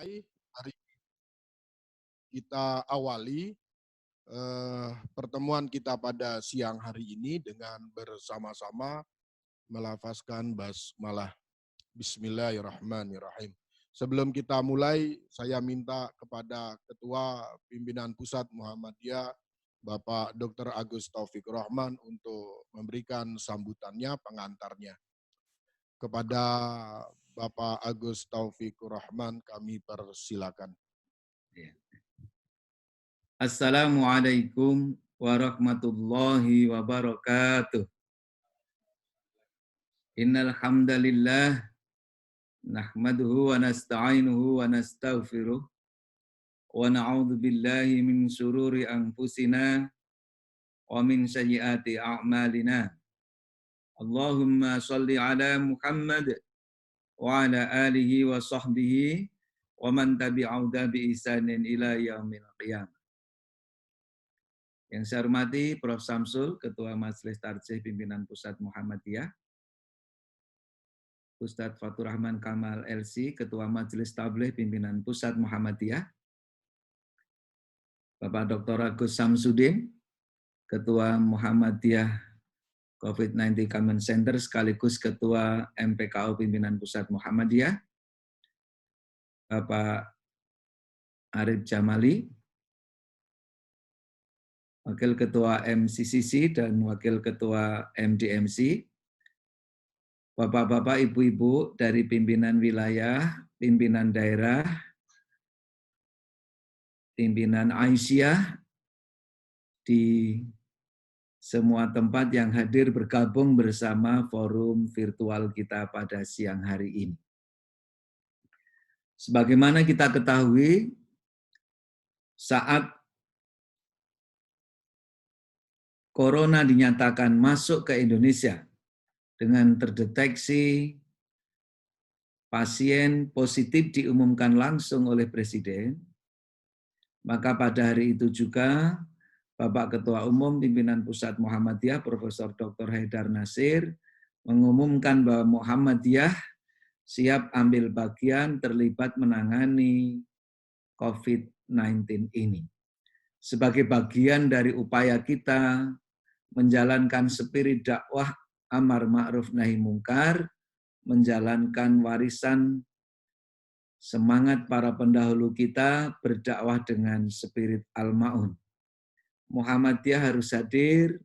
Hari kita awali pertemuan kita pada siang hari ini dengan bersama-sama melafazkan basmalah. Bismillahirrahmanirrahim. Sebelum kita mulai, saya minta kepada Ketua Pimpinan Pusat Muhammadiyah, Bapak Dr. Agus Taufik Rahman untuk memberikan sambutannya, pengantarnya. Kepada Bapak Agus Taufik Rahman kami persilakan. Assalamualaikum warahmatullahi wabarakatuh. Innal hamdalillah nahmaduhu wa nasta'inuhu wa nastaghfiruh wa na'udzu billahi min syururi anfusina wa min sayyiati a'malina. Allahumma shalli ala Muhammad wa ala alihi wa sahbihi wa man tabi'ahu bi ihsanin ila yaumil qiyamah. Yang saya hormati Prof. Samsul, Ketua Majelis Tarjih Pimpinan Pusat Muhammadiyah, Ustadz Fatur Rahman Kamal LC, Ketua Majelis Tabligh Pimpinan Pusat Muhammadiyah, Bapak Dr. Agus Samsudin, Ketua Muhammadiyah COVID-19 Command Center sekaligus Ketua MPKU Pimpinan Pusat Muhammadiyah, Bapak Arif Jamali, Wakil Ketua MCCC dan Wakil Ketua MDMC, Bapak-bapak, ibu-ibu dari pimpinan wilayah, pimpinan daerah, pimpinan Aisyah di semua tempat yang hadir bergabung bersama forum virtual kita pada siang hari ini. Sebagaimana kita ketahui, saat Corona dinyatakan masuk ke Indonesia dengan terdeteksi pasien positif diumumkan langsung oleh Presiden, maka pada hari itu juga Bapak Ketua Umum Pimpinan Pusat Muhammadiyah Profesor Dr. Haidar Nasir mengumumkan bahwa Muhammadiyah siap ambil bagian terlibat menangani COVID-19 ini. Sebagai bagian dari upaya kita menjalankan spirit dakwah amar ma'ruf nahi mungkar, menjalankan warisan semangat para pendahulu kita berdakwah dengan spirit al-ma'un. Muhammadiyah harus hadir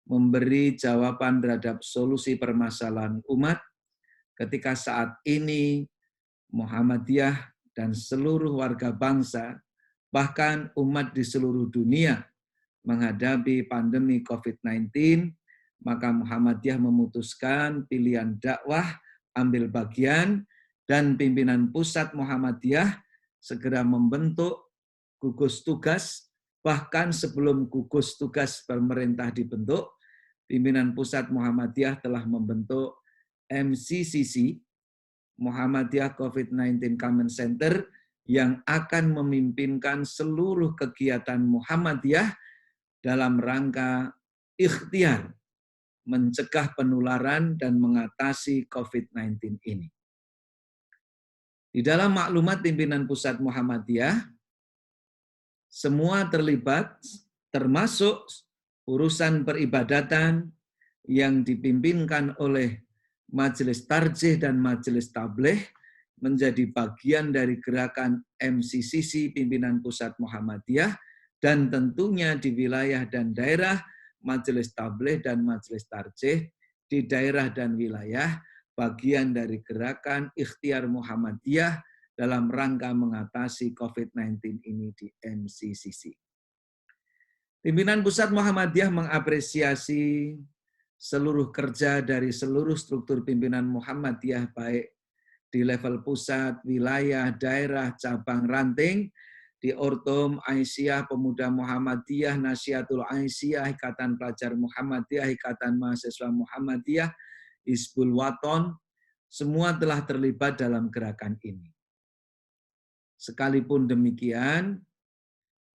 memberi jawaban terhadap solusi permasalahan umat ketika saat ini Muhammadiyah dan seluruh warga bangsa, bahkan umat di seluruh dunia menghadapi pandemi COVID-19, maka Muhammadiyah memutuskan pilihan dakwah, ambil bagian, dan pimpinan pusat Muhammadiyah segera membentuk gugus tugas, bahkan sebelum gugus tugas pemerintah dibentuk, pimpinan pusat Muhammadiyah telah membentuk MCCC, Muhammadiyah COVID-19 Command Center, yang akan memimpinkan seluruh kegiatan Muhammadiyah dalam rangka ikhtiar mencegah penularan dan mengatasi COVID-19 ini. Di dalam maklumat pimpinan pusat Muhammadiyah, semua terlibat, termasuk urusan peribadatan yang dipimpinkan oleh Majelis Tarjih dan Majelis Tabligh menjadi bagian dari gerakan MCCC Pimpinan Pusat Muhammadiyah, dan tentunya di wilayah dan daerah Majelis Tabligh dan Majelis Tarjih di daerah dan wilayah bagian dari gerakan ikhtiar Muhammadiyah dalam rangka mengatasi COVID-19 ini di MCCC. Pimpinan Pusat Muhammadiyah mengapresiasi seluruh kerja dari seluruh struktur pimpinan Muhammadiyah, baik di level pusat, wilayah, daerah, cabang, ranting, di Ortom, Aisyah, Pemuda Muhammadiyah, Nasyiatul Aisyah, Ikatan Pelajar Muhammadiyah, Ikatan Mahasiswa Muhammadiyah, Hizbul Waton, semua telah terlibat dalam gerakan ini. Sekalipun demikian,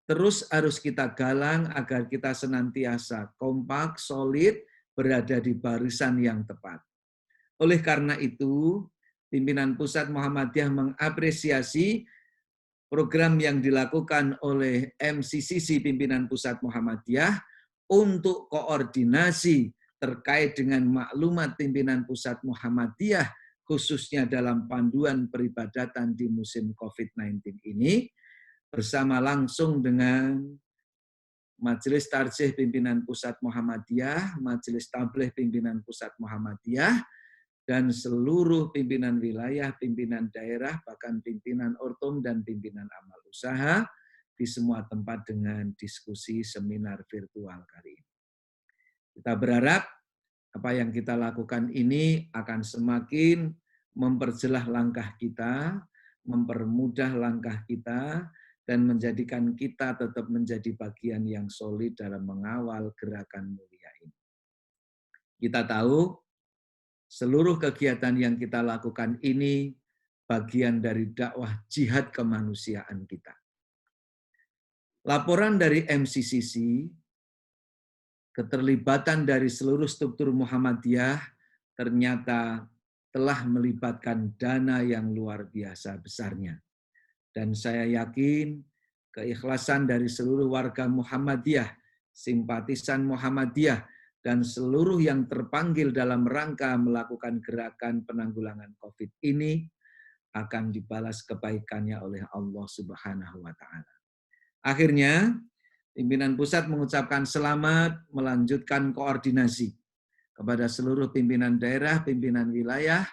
terus harus kita galang agar kita senantiasa kompak, solid, berada di barisan yang tepat. Oleh karena itu, pimpinan Pusat Muhammadiyah mengapresiasi program yang dilakukan oleh MCCC Pimpinan Pusat Muhammadiyah untuk koordinasi terkait dengan maklumat Pimpinan Pusat Muhammadiyah khususnya dalam panduan peribadatan di musim COVID-19 ini, bersama langsung dengan Majelis Tarjih Pimpinan Pusat Muhammadiyah, Majelis Tabligh Pimpinan Pusat Muhammadiyah, dan seluruh pimpinan wilayah, pimpinan daerah, bahkan pimpinan ortum dan pimpinan amal usaha di semua tempat dengan diskusi seminar virtual kali ini. Kita berharap apa yang kita lakukan ini akan semakin memperjelas langkah kita, mempermudah langkah kita, dan menjadikan kita tetap menjadi bagian yang solid dalam mengawal gerakan mulia ini. Kita tahu seluruh kegiatan yang kita lakukan ini bagian dari dakwah jihad kemanusiaan kita. Laporan dari MCCC, keterlibatan dari seluruh struktur Muhammadiyah ternyata telah melibatkan dana yang luar biasa besarnya. Dan saya yakin keikhlasan dari seluruh warga Muhammadiyah, simpatisan Muhammadiyah, dan seluruh yang terpanggil dalam rangka melakukan gerakan penanggulangan COVID ini akan dibalas kebaikannya oleh Allah Subhanahu wa Ta'ala. Akhirnya, pimpinan pusat mengucapkan selamat melanjutkan koordinasi kepada seluruh pimpinan daerah, pimpinan wilayah,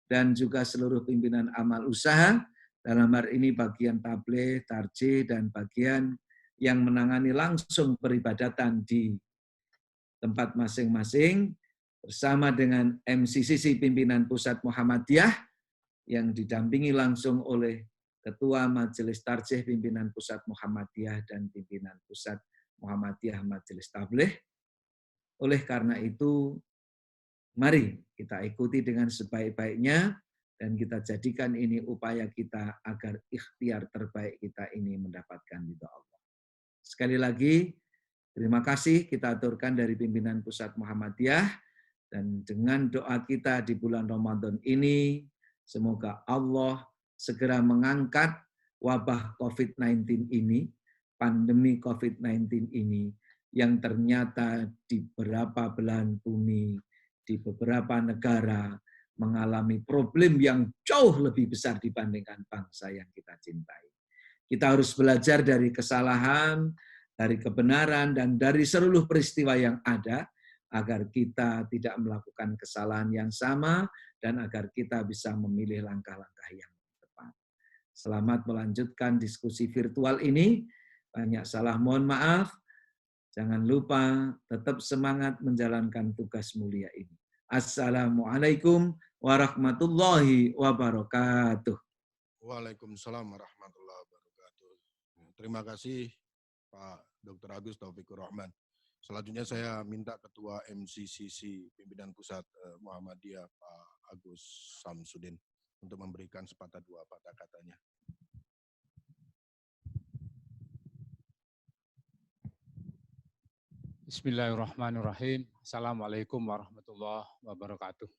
dan juga seluruh pimpinan amal usaha, dalam hal ini bagian tabligh, tarjih, dan bagian yang menangani langsung peribadatan di tempat masing-masing, bersama dengan MCCC Pimpinan Pusat Muhammadiyah, yang didampingi langsung oleh Ketua Majelis Tarjih Pimpinan Pusat Muhammadiyah dan Pimpinan Pusat Muhammadiyah Majelis Tabligh. Oleh karena itu, mari kita ikuti dengan sebaik-baiknya dan kita jadikan ini upaya kita agar ikhtiar terbaik kita ini mendapatkan ridha Allah. Sekali lagi, terima kasih kita aturkan dari pimpinan Pusat Muhammadiyah, dan dengan doa kita di bulan Ramadan ini, semoga Allah segera mengangkat wabah COVID-19 ini, pandemi COVID-19 ini, yang ternyata di beberapa belahan bumi, di beberapa negara, mengalami problem yang jauh lebih besar dibandingkan bangsa yang kita cintai. Kita harus belajar dari kesalahan, dari kebenaran, dan dari seluruh peristiwa yang ada, agar kita tidak melakukan kesalahan yang sama, dan agar kita bisa memilih langkah-langkah yang tepat. Selamat melanjutkan diskusi virtual ini. Banyak salah, mohon maaf. Jangan lupa tetap semangat menjalankan tugas mulia ini. Assalamualaikum warahmatullahi wabarakatuh. Waalaikumsalam warahmatullahi wabarakatuh. Terima kasih Pak Dr. Agus Taufikur Rahman. Selanjutnya saya minta Ketua MCCC Pimpinan Pusat Muhammadiyah Pak Agus Samsudin untuk memberikan sepatah dua patah katanya. Bismillahirrahmanirrahim. Assalamualaikum warahmatullahi wabarakatuh.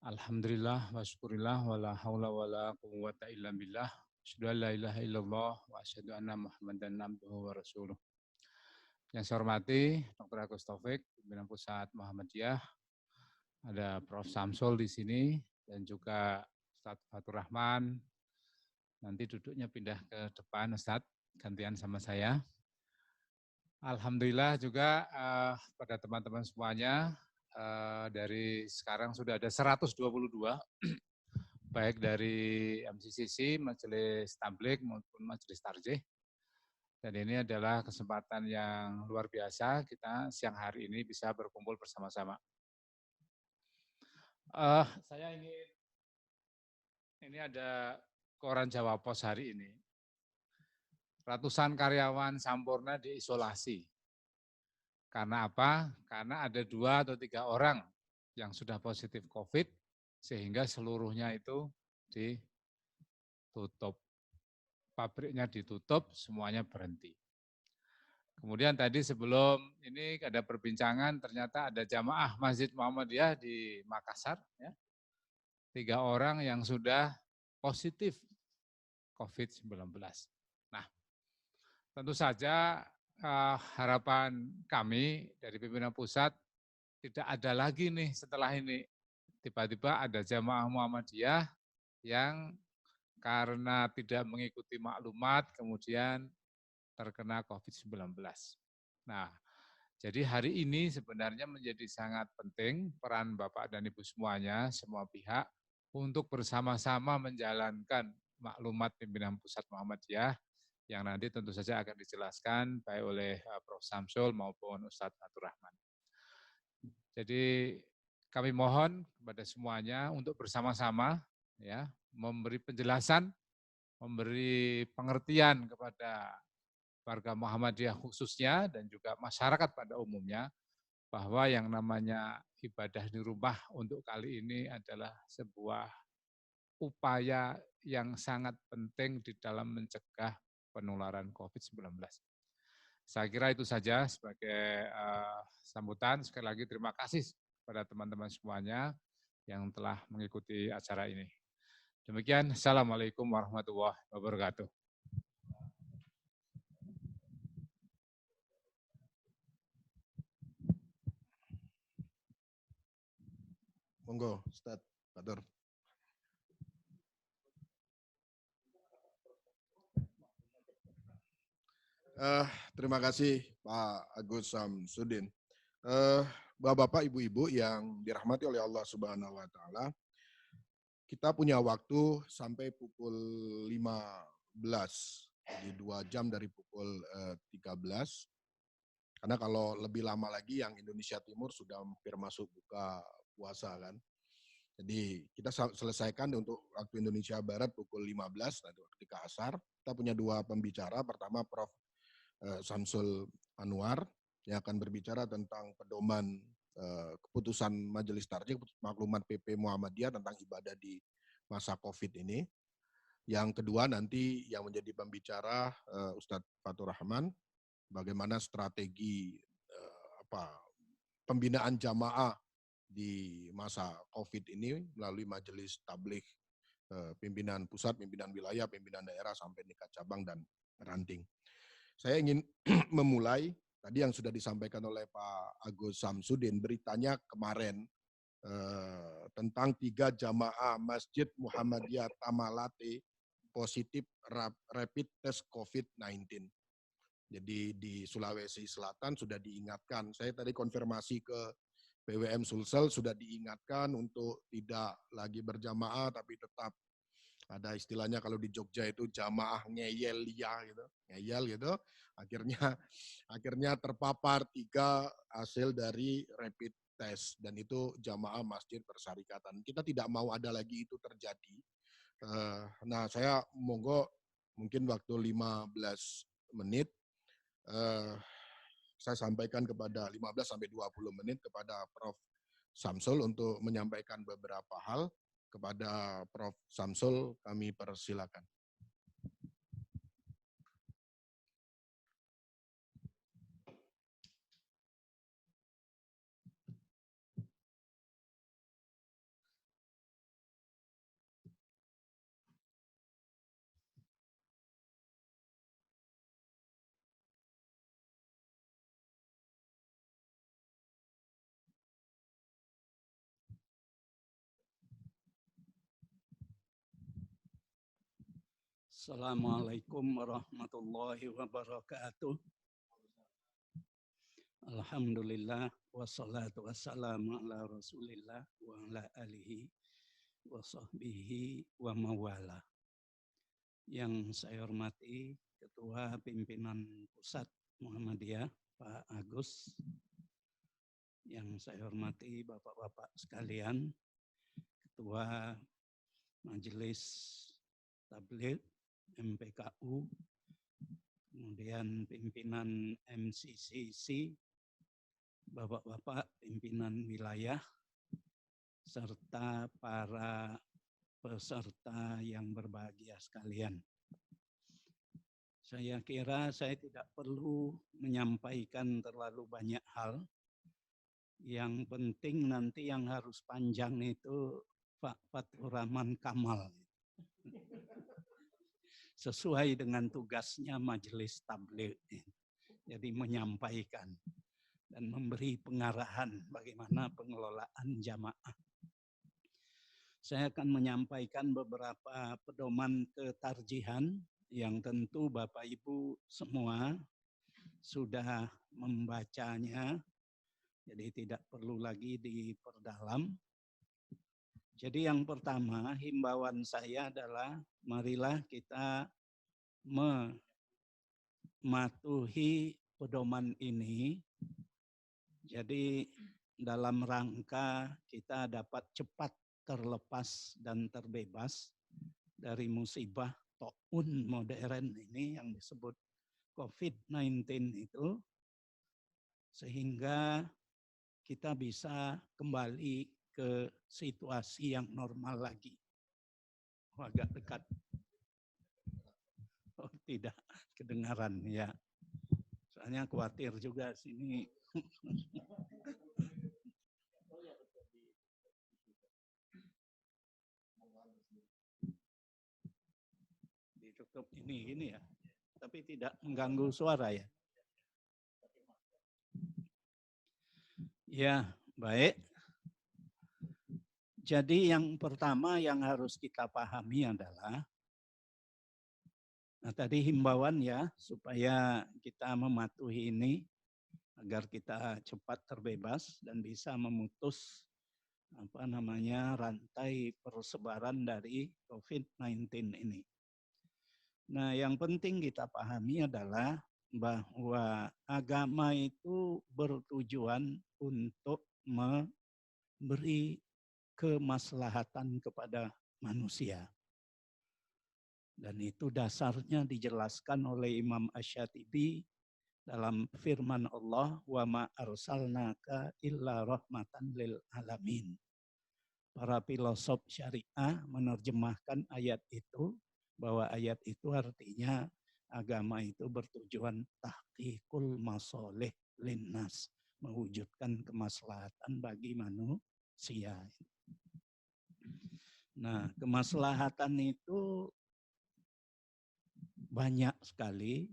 Alhamdulillah wa syukurillah wa la hawla wa la quwwata illa billah. Asyhadu an la ilaha illallah wa asyhadu anna Muhammadan abduhu wa rasuluh. Yang saya hormati Dr. Agus Taufik, Pimpinan Pusat Muhammadiyah, ada Prof. Samsul di sini, dan juga Ustadz Fatur Rahman. Nanti duduknya pindah ke depan, Ustadz, gantian sama saya. Alhamdulillah juga pada teman-teman semuanya, dari sekarang sudah ada 122, baik dari MCCC, Majelis Tabligh maupun Majelis Tarjih. Dan ini adalah kesempatan yang luar biasa kita siang hari ini bisa berkumpul bersama-sama. Saya ingin, ini ada koran Jawa Pos hari ini. Ratusan karyawan Sampurna diisolasi. Karena apa? Karena ada 2 atau 3 orang yang sudah positif COVID, sehingga seluruhnya itu ditutup. Pabriknya ditutup, semuanya berhenti. Kemudian tadi sebelum ini ada perbincangan, ternyata ada jamaah Masjid Muhammadiyah di Makassar, ya, 3 orang yang sudah positif COVID-19. Nah, tentu saja harapan kami dari pimpinan pusat tidak ada lagi nih setelah ini. Tiba-tiba ada jamaah Muhammadiyah yang karena tidak mengikuti maklumat kemudian terkena COVID-19. Nah, jadi hari ini sebenarnya menjadi sangat penting peran Bapak dan Ibu semuanya, semua pihak, untuk bersama-sama menjalankan maklumat pimpinan pusat Muhammadiyah yang nanti tentu saja akan dijelaskan baik oleh Prof. Samsul maupun Ustadz Fatur Rahman. Jadi kami mohon kepada semuanya untuk bersama-sama ya memberi penjelasan, memberi pengertian kepada warga Muhammadiyah khususnya dan juga masyarakat pada umumnya bahwa yang namanya ibadah di rumah untuk kali ini adalah sebuah upaya yang sangat penting di dalam mencegah penularan COVID-19. Saya kira itu saja sebagai sambutan. Sekali lagi terima kasih kepada teman-teman semuanya yang telah mengikuti acara ini. Demikian, Assalamualaikum warahmatullahi wabarakatuh. Monggo, Ustadz Fatur. Terima kasih Pak Agus Samsudin. Bapak-bapak, ibu-ibu yang dirahmati oleh Allah Subhanahu wa taala. Kita punya waktu sampai pukul 15, jadi 2 jam dari pukul 13. Karena kalau lebih lama lagi yang Indonesia Timur sudah hampir masuk buka puasa kan. Jadi kita selesaikan untuk waktu Indonesia Barat pukul 15, nanti ketika asar. Kita punya 2 pembicara, pertama Prof. Samsul Anwar yang akan berbicara tentang pedoman keputusan Majelis Tarjih, maklumat PP Muhammadiyah tentang ibadah di masa COVID ini. Yang kedua nanti yang menjadi pembicara Ustadz Fatur Rahman, bagaimana strategi pembinaan jamaah di masa COVID ini melalui Majelis Tabligh pimpinan pusat, pimpinan wilayah, pimpinan daerah sampai tingkat cabang dan ranting. Saya ingin memulai tadi yang sudah disampaikan oleh Pak Agus Samsudin, beritanya kemarin tentang 3 jamaah Masjid Muhammadiyah Tamalate positif rapid test COVID-19. Jadi di Sulawesi Selatan sudah diingatkan, saya tadi konfirmasi ke PWM Sulsel sudah diingatkan untuk tidak lagi berjamaah tapi tetap ada istilahnya kalau di Jogja itu jamaah ngeyel gitu, ngeyel gitu. Akhirnya terpapar 3 hasil dari rapid test dan itu jamaah masjid persyarikatan. Kita tidak mau ada lagi itu terjadi. Nah, saya monggo mungkin waktu 15 menit saya sampaikan kepada 15 sampai 20 menit kepada Prof. Samsul untuk menyampaikan beberapa hal. Kepada Prof. Samsul kami persilakan. Assalamualaikum warahmatullahi wabarakatuh. Alhamdulillah wassalatu wassalamu ala Rasulillah wa ala alihi wa sahbihi wa mawala. Yang saya hormati Ketua Pimpinan Pusat Muhammadiyah Pak Agus, yang saya hormati Bapak-bapak sekalian, Ketua Majelis Tabligh MPKU, kemudian pimpinan MCCC, Bapak-bapak pimpinan wilayah, serta para peserta yang berbahagia sekalian. Saya kira saya tidak perlu menyampaikan terlalu banyak hal. Yang penting nanti yang harus panjang itu Pak Fatur Rahman Kamal. sesuai dengan tugasnya majelis tabligh. Jadi menyampaikan dan memberi pengarahan bagaimana pengelolaan jamaah. Saya akan menyampaikan beberapa pedoman ketarjihan yang tentu Bapak Ibu semua sudah membacanya, jadi tidak perlu lagi diperdalam. Jadi yang pertama, himbauan saya adalah marilah kita mematuhi pedoman ini. Jadi dalam rangka kita dapat cepat terlepas dan terbebas dari musibah taun modern ini yang disebut COVID-19 itu, sehingga kita bisa kembali ke situasi yang normal lagi. Oh, agak dekat. Oh, tidak kedengaran ya. Soalnya khawatir juga sini. Ditutup ini ya. Tapi tidak mengganggu suara ya. Ya, baik. Jadi yang pertama yang harus kita pahami adalah, nah tadi himbauan ya, supaya kita mematuhi ini agar kita cepat terbebas dan bisa memutus rantai persebaran dari COVID-19 ini. Nah, yang penting kita pahami adalah bahwa agama itu bertujuan untuk memberi kemaslahatan kepada manusia. Dan itu dasarnya dijelaskan oleh Imam Asy-Syatibi dalam firman Allah, wa ma arsalnaka illa rahmatan lil alamin. Para filosof syariah menerjemahkan ayat itu bahwa ayat itu artinya agama itu bertujuan tahqiqul masoleh linnas, mewujudkan kemaslahatan bagi manusia. Nah, kemaslahatan itu banyak sekali.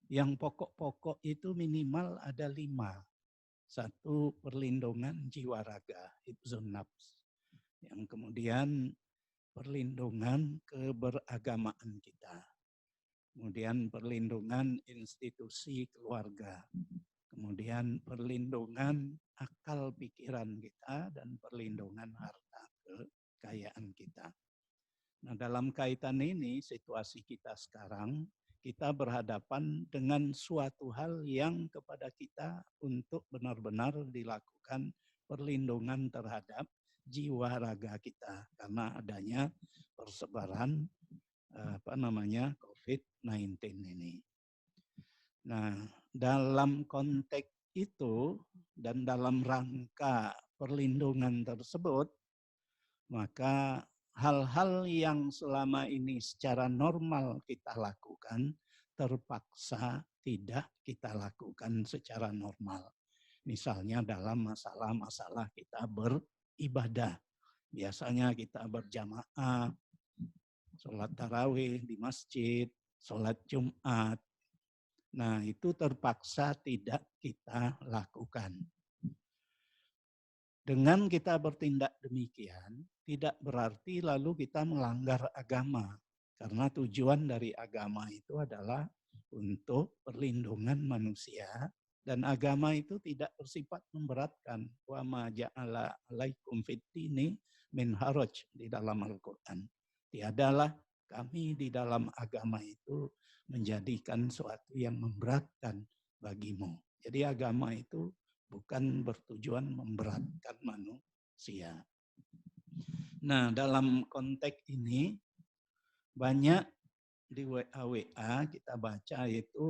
Yang pokok-pokok itu minimal ada 5. 1, perlindungan jiwa raga, hifdzun nafs. Yang kemudian perlindungan keberagamaan kita. Kemudian perlindungan institusi keluarga. Kemudian perlindungan akal pikiran kita dan perlindungan harta kekayaan kita. Nah, dalam kaitan ini, situasi kita sekarang, kita berhadapan dengan suatu hal yang kepada kita untuk benar-benar dilakukan perlindungan terhadap jiwa raga kita karena adanya persebaran COVID-19 ini. Nah, dalam konteks itu dan dalam rangka perlindungan tersebut, maka hal-hal yang selama ini secara normal kita lakukan terpaksa tidak kita lakukan secara normal. Misalnya dalam masalah-masalah kita beribadah. Biasanya kita berjamaah, sholat tarawih di masjid, sholat Jumat. Nah, itu terpaksa tidak kita lakukan. Dengan kita bertindak demikian, tidak berarti lalu kita melanggar agama. Karena tujuan dari agama itu adalah untuk perlindungan manusia. Dan agama itu tidak bersifat memberatkan. Wa ma ja'ala alaikum fid-dini min haraj di dalam Al-Quran. Tiadalah kami di dalam agama itu menjadikan suatu yang memberatkan bagimu. Jadi agama itu bukan bertujuan memberatkan manusia. Nah, dalam konteks ini banyak di WA kita baca itu,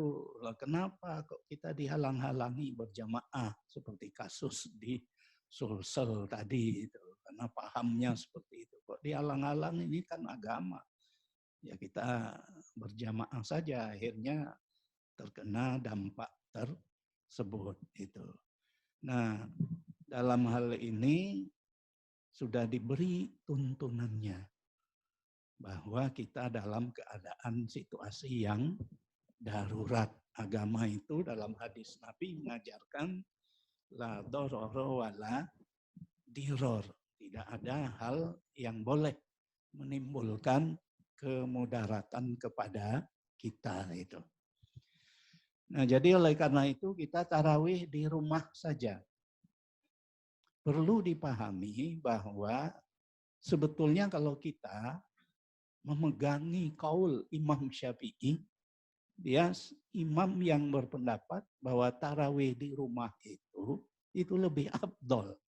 kenapa kok kita dihalang-halangi berjamaah seperti kasus di Sulsel tadi itu, karena pahamnya seperti itu. Kok dihalang-halang, ini kan agama. Ya kita berjamaah saja, akhirnya terkena dampak tersebut itu. Nah, dalam hal ini sudah diberi tuntunannya. bahwa kita dalam keadaan situasi yang darurat. Agama itu dalam hadis Nabi mengajarkan la dororo wala diror. Tidak ada hal yang boleh menimbulkan kemudaratan kepada kita itu. Nah, jadi oleh karena itu kita tarawih di rumah saja. Perlu dipahami bahwa sebetulnya kalau kita memegangi kaul Imam Syafi'i, dia imam yang berpendapat bahwa tarawih di rumah itu lebih afdol.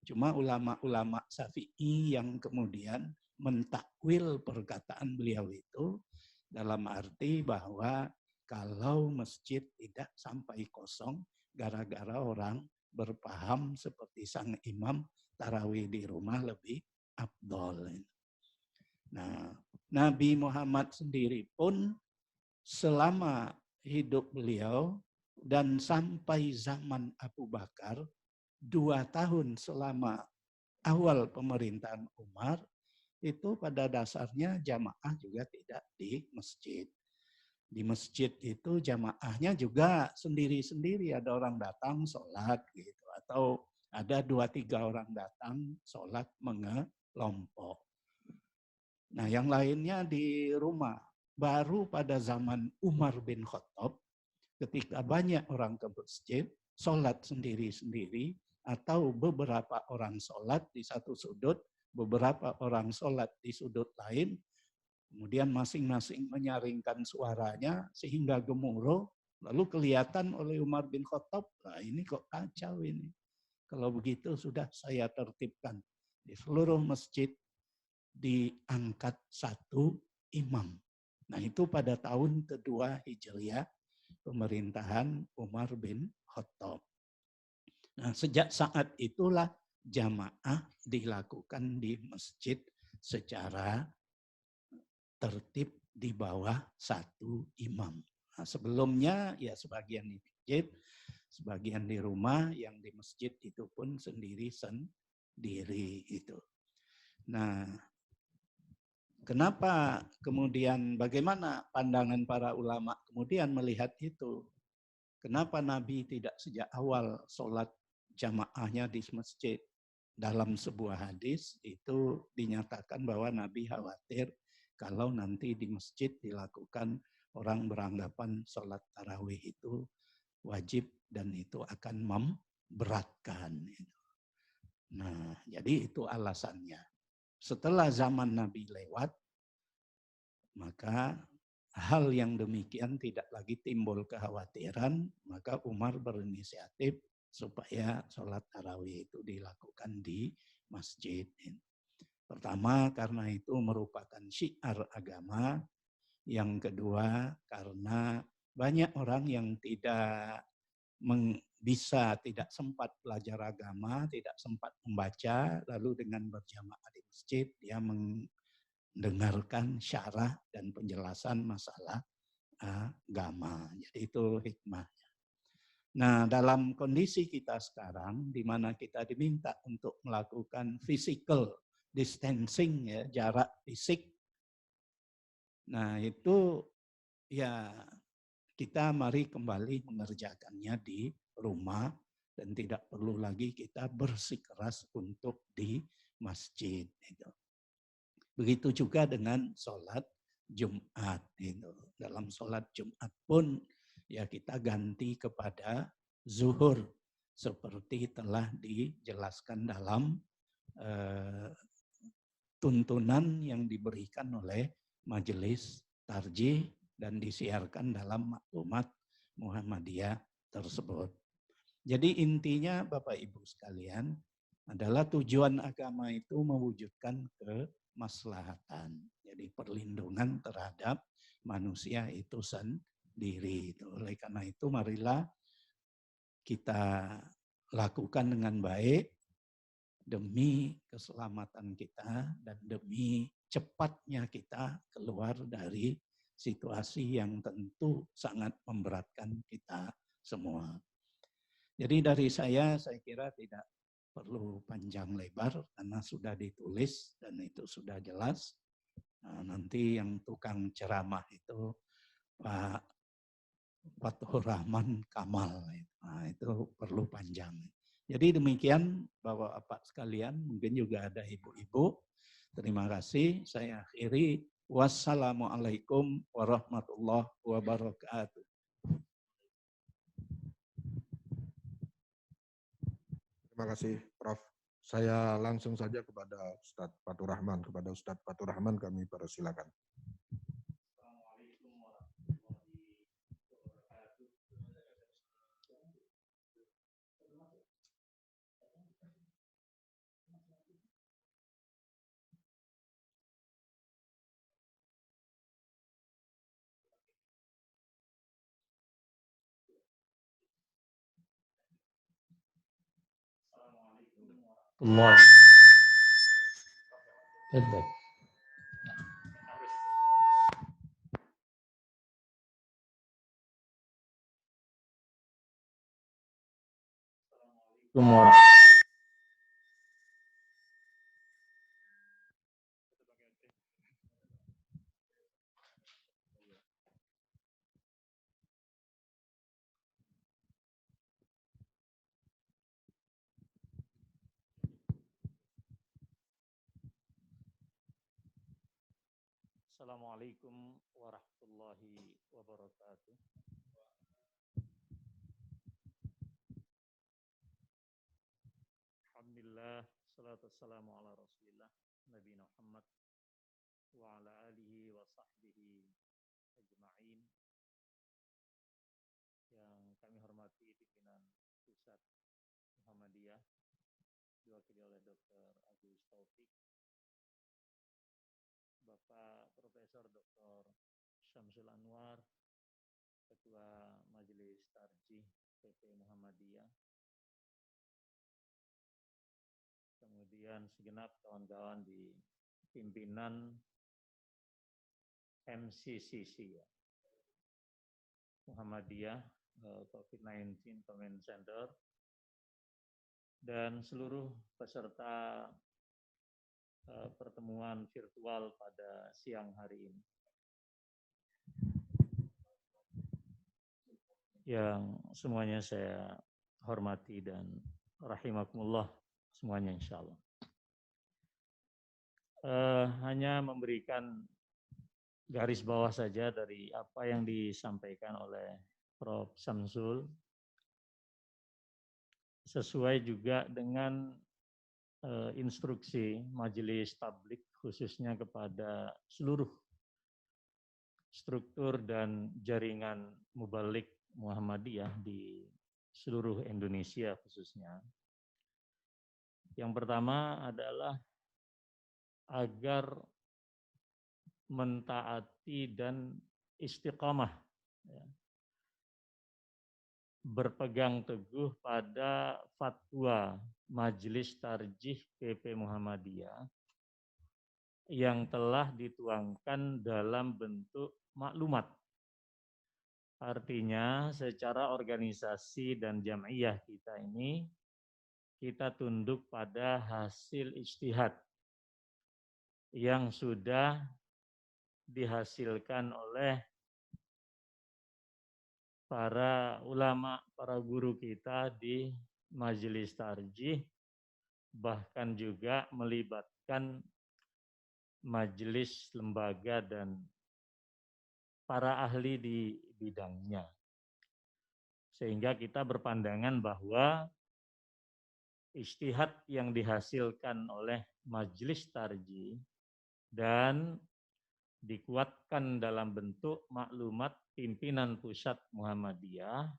Cuma ulama-ulama Syafi'i yang kemudian mentakwil perkataan beliau itu dalam arti bahwa kalau masjid tidak sampai kosong gara-gara orang berpaham seperti sang imam, tarawih di rumah lebih afdol. Nah, Nabi Muhammad sendiri pun selama hidup beliau dan sampai zaman Abu Bakar, 2 tahun selama awal pemerintahan Umar, itu pada dasarnya jamaah juga tidak di masjid. Di masjid itu jamaahnya juga sendiri-sendiri, ada orang datang sholat gitu, atau ada 2-3 orang datang sholat mengelompok. Nah, yang lainnya di rumah. Baru pada zaman Umar bin Khattab, ketika banyak orang ke masjid, sholat sendiri-sendiri, atau beberapa orang sholat di satu sudut, beberapa orang sholat di sudut lain, kemudian masing-masing menyaringkan suaranya sehingga gemuruh, lalu kelihatan oleh Umar bin Khattab, nah ini kok kacau ini. Kalau begitu sudah saya tertibkan di seluruh masjid diangkat satu imam. Nah itu pada tahun kedua Hijriah pemerintahan Umar bin Khattab. Nah sejak saat itulah jamaah dilakukan di masjid secara tertib di bawah satu imam. Nah, sebelumnya ya sebagian di masjid, sebagian di rumah, yang di masjid itu pun sendiri itu. Nah, kenapa kemudian bagaimana pandangan para ulama kemudian melihat itu? Kenapa Nabi tidak sejak awal sholat jamaahnya di masjid? Dalam sebuah hadis itu dinyatakan bahwa Nabi khawatir kalau nanti di masjid dilakukan orang beranggapan sholat tarawih itu wajib dan itu akan memberatkan. Nah, jadi itu alasannya. Setelah zaman Nabi lewat, maka hal yang demikian tidak lagi timbul kekhawatiran, maka Umar berinisiatif supaya sholat tarawih itu dilakukan di masjid. Pertama, karena itu merupakan syiar agama. Yang kedua, karena banyak orang yang tidak tidak sempat belajar agama, tidak sempat membaca, lalu dengan berjamaah di masjid, dia mendengarkan syarah dan penjelasan masalah agama. Jadi itu hikmahnya. Nah, dalam kondisi kita sekarang, di mana kita diminta untuk melakukan physical distancing, ya, jarak fisik, nah itu ya kita mari kembali mengerjakannya di rumah dan tidak perlu lagi kita bersikeras untuk di masjid. Begitu juga dengan sholat Jumat. Dalam sholat Jumat pun ya kita ganti kepada zuhur seperti telah dijelaskan dalam tuntunan yang diberikan oleh Majelis Tarjih dan disiarkan dalam maklumat Muhammadiyah tersebut. Jadi intinya Bapak Ibu sekalian adalah tujuan agama itu mewujudkan kemaslahatan. Jadi perlindungan terhadap manusia itu sendiri. Oleh karena itu marilah kita lakukan dengan baik demi keselamatan kita dan demi cepatnya kita keluar dari situasi yang tentu sangat memberatkan kita semua. Jadi dari saya kira tidak perlu panjang lebar karena sudah ditulis dan itu sudah jelas Nah, nanti yang tukang ceramah itu Pak Fathur Rahman Kamal. Nah, itu perlu panjang. Jadi demikian Bapak-Bapak sekalian, mungkin juga ada ibu-ibu. Terima kasih, saya akhiri. Wassalamualaikum warahmatullahi wabarakatuh. Terima kasih, Prof. Saya langsung saja kepada Ustadz Fathur Rahman. Kepada Ustadz Fathur Rahman kami persilakan. Allah. Betul. Semua. Assalamualaikum warahmatullahi wabarakatuh. Alhamdulillah, salatu wassalamu ala rasulillah, Nabi Muhammad wa ala alihi wa sahbihi ajma'in. Yang kami hormati pimpinan Pusat Muhammadiyah, diwakili oleh Dr. Agus Taufik, Bapak Profesor Dr. Syamsul Anwar, Ketua Majelis Tarjih PP Muhammadiyah, kemudian segenap kawan-kawan di pimpinan MCCC ya, Muhammadiyah COVID-19 Command Center, dan seluruh peserta pertemuan virtual pada siang hari ini. Yang semuanya saya hormati dan rahimakumullah semuanya insyaallah. Hanya memberikan garis bawah saja dari apa yang disampaikan oleh Prof. Samsul, sesuai juga dengan instruksi Majelis Tablik khususnya kepada seluruh struktur dan jaringan mubalik Muhammadiyah di seluruh Indonesia khususnya. Yang pertama adalah agar mentaati dan istiqamah, ya, berpegang teguh pada fatwa Majelis Tarjih PP Muhammadiyah yang telah dituangkan dalam bentuk maklumat. Artinya secara organisasi dan jam'iyah kita ini, kita tunduk pada hasil ijtihad yang sudah dihasilkan oleh para ulama, para guru kita di Majelis Tarjih, bahkan juga melibatkan majelis, lembaga, dan para ahli di bidangnya. Sehingga kita berpandangan bahwa ijtihad yang dihasilkan oleh Majelis Tarjih dan dikuatkan dalam bentuk maklumat pimpinan Pusat Muhammadiyah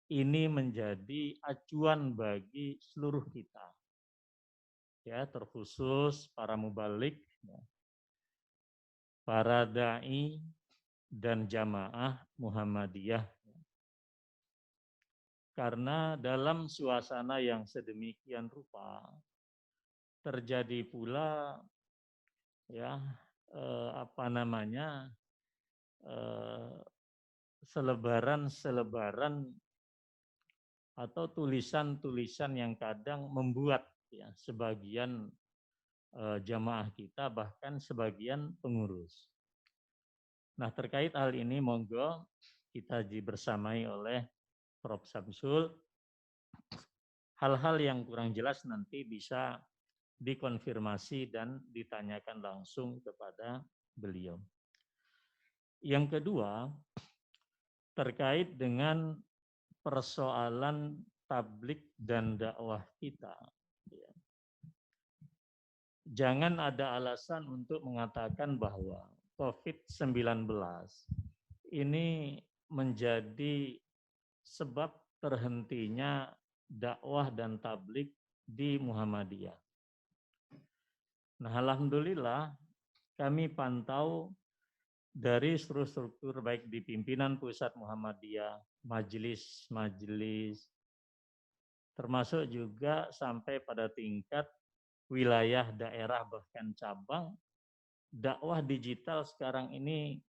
ini menjadi acuan bagi seluruh kita, ya, terkhusus para mubalik, ya, para dai dan jamaah Muhammadiyah. Karena dalam suasana yang sedemikian rupa terjadi pula, ya, selebaran atau tulisan-tulisan yang kadang membuat, ya, sebagian jamaah kita, bahkan sebagian pengurus. Nah, terkait hal ini monggo kita dibersamai oleh Prof. Samsul. Hal-hal yang kurang jelas nanti bisa dikonfirmasi dan ditanyakan langsung kepada beliau. Yang kedua, terkait dengan persoalan tablik dan dakwah kita. Jangan ada alasan untuk mengatakan bahwa COVID-19 ini menjadi sebab terhentinya dakwah dan tablik di Muhammadiyah. Nah, alhamdulillah kami pantau dari struktur baik di pimpinan pusat Muhammadiyah, majelis-majelis, termasuk juga sampai pada tingkat wilayah, daerah, bahkan cabang, dakwah digital sekarang ini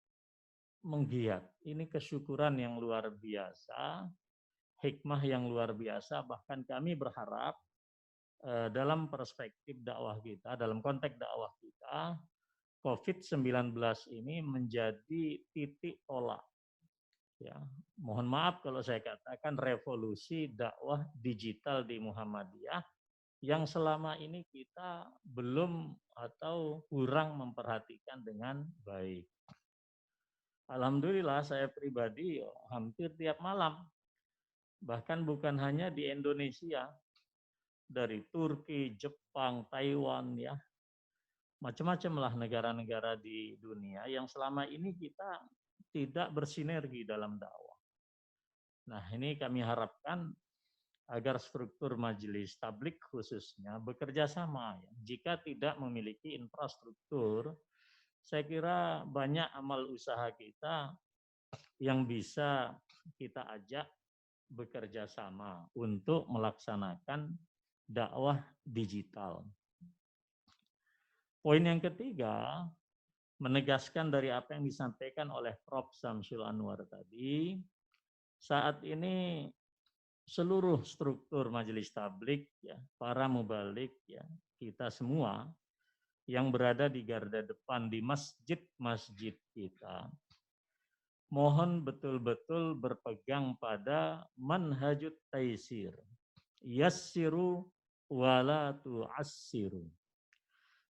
menggiat. Ini kesyukuran yang luar biasa, hikmah yang luar biasa, bahkan kami berharap dalam perspektif dakwah kita, dalam konteks dakwah kita, COVID-19 ini menjadi titik tolak. Ya, mohon maaf kalau saya katakan revolusi dakwah digital di Muhammadiyah yang selama ini kita belum atau kurang memperhatikan dengan baik. Alhamdulillah saya pribadi hampir tiap malam, bahkan bukan hanya di Indonesia, dari Turki, Jepang, Taiwan, ya, macam-macam lah negara-negara di dunia yang selama ini kita tidak bersinergi dalam dakwah. Nah, ini kami harapkan agar struktur majelis tablik khususnya bekerja sama. Ya. Jika tidak memiliki infrastruktur, saya kira banyak amal usaha kita yang bisa kita ajak bekerja sama untuk melaksanakan dakwah digital. Poin yang ketiga, menegaskan dari apa yang disampaikan oleh Prof. Samsul Anwar tadi, saat ini seluruh struktur majelis tablik, ya, para mubalik, ya, kita semua yang berada di garda depan di masjid-masjid kita, mohon betul-betul berpegang pada manhajut taisir, yassiru wala tu'assiru.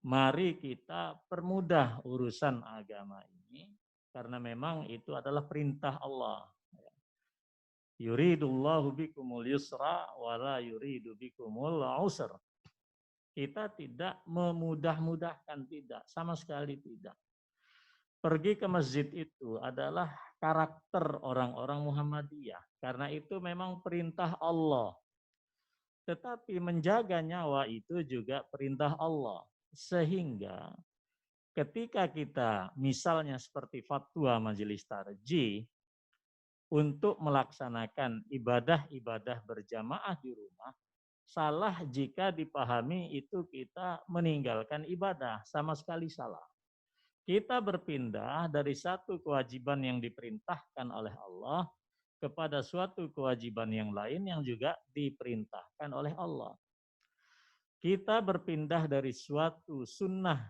Mari kita permudah urusan agama ini, karena memang itu adalah perintah Allah. Yuridullahu bikumul yusra wala yuridu bikumul usr. Kita tidak memudah-mudahkan, tidak, sama sekali tidak. Pergi ke masjid itu adalah karakter orang-orang Muhammadiyah, karena itu memang perintah Allah. Tetapi menjaga nyawa itu juga perintah Allah. Sehingga ketika kita misalnya seperti fatwa majelis tarjih untuk melaksanakan ibadah-ibadah berjamaah di rumah, salah jika dipahami itu kita meninggalkan ibadah, sama sekali salah. Kita berpindah dari satu kewajiban yang diperintahkan oleh Allah kepada suatu kewajiban yang lain yang juga diperintahkan oleh Allah. Kita berpindah dari suatu sunnah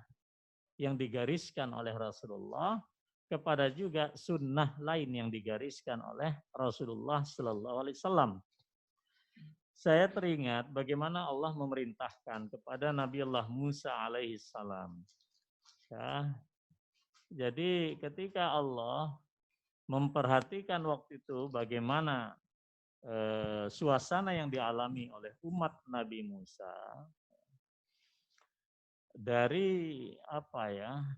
yang digariskan oleh Rasulullah kepada juga sunnah lain yang digariskan oleh Rasulullah Sallallahu Alaihi Wasallam. Saya teringat bagaimana Allah memerintahkan kepada Nabi Allah Musa alaihissalam. Ya. Jadi ketika Allah memperhatikan waktu itu bagaimana suasana yang dialami oleh umat Nabi Musa, dari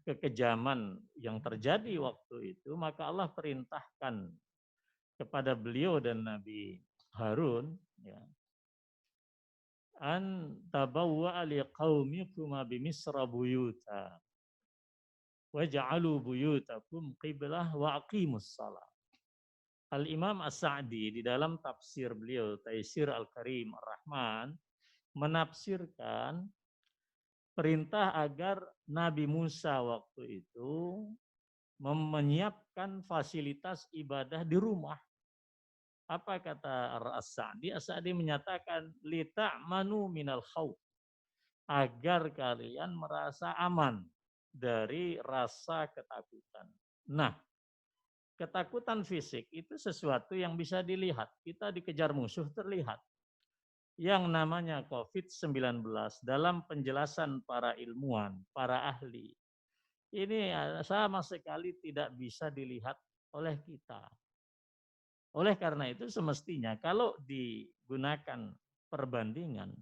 kekejaman yang terjadi waktu itu, maka Allah perintahkan kepada beliau dan Nabi Harun, ya, an tabawwa li qaumikum bi Misra buyuta waj'alu buyutakum qiblah wa aqimus shalah. Al-Imam As-Sa'di di dalam tafsir beliau Taisir Al-Karim Ar-Rahman menafsirkan perintah agar Nabi Musa waktu itu menyiapkan fasilitas ibadah di rumah. Apa kata As-Sa'di? As-Sa'di menyatakan li ta'manu minal khawf. agar kalian merasa aman dari rasa ketakutan. Nah, ketakutan fisik itu sesuatu yang bisa dilihat. Kita dikejar musuh terlihat. Yang namanya COVID-19 dalam penjelasan para ilmuwan, para ahli, ini sama sekali tidak bisa dilihat oleh kita. Oleh karena itu semestinya kalau digunakan perbandingan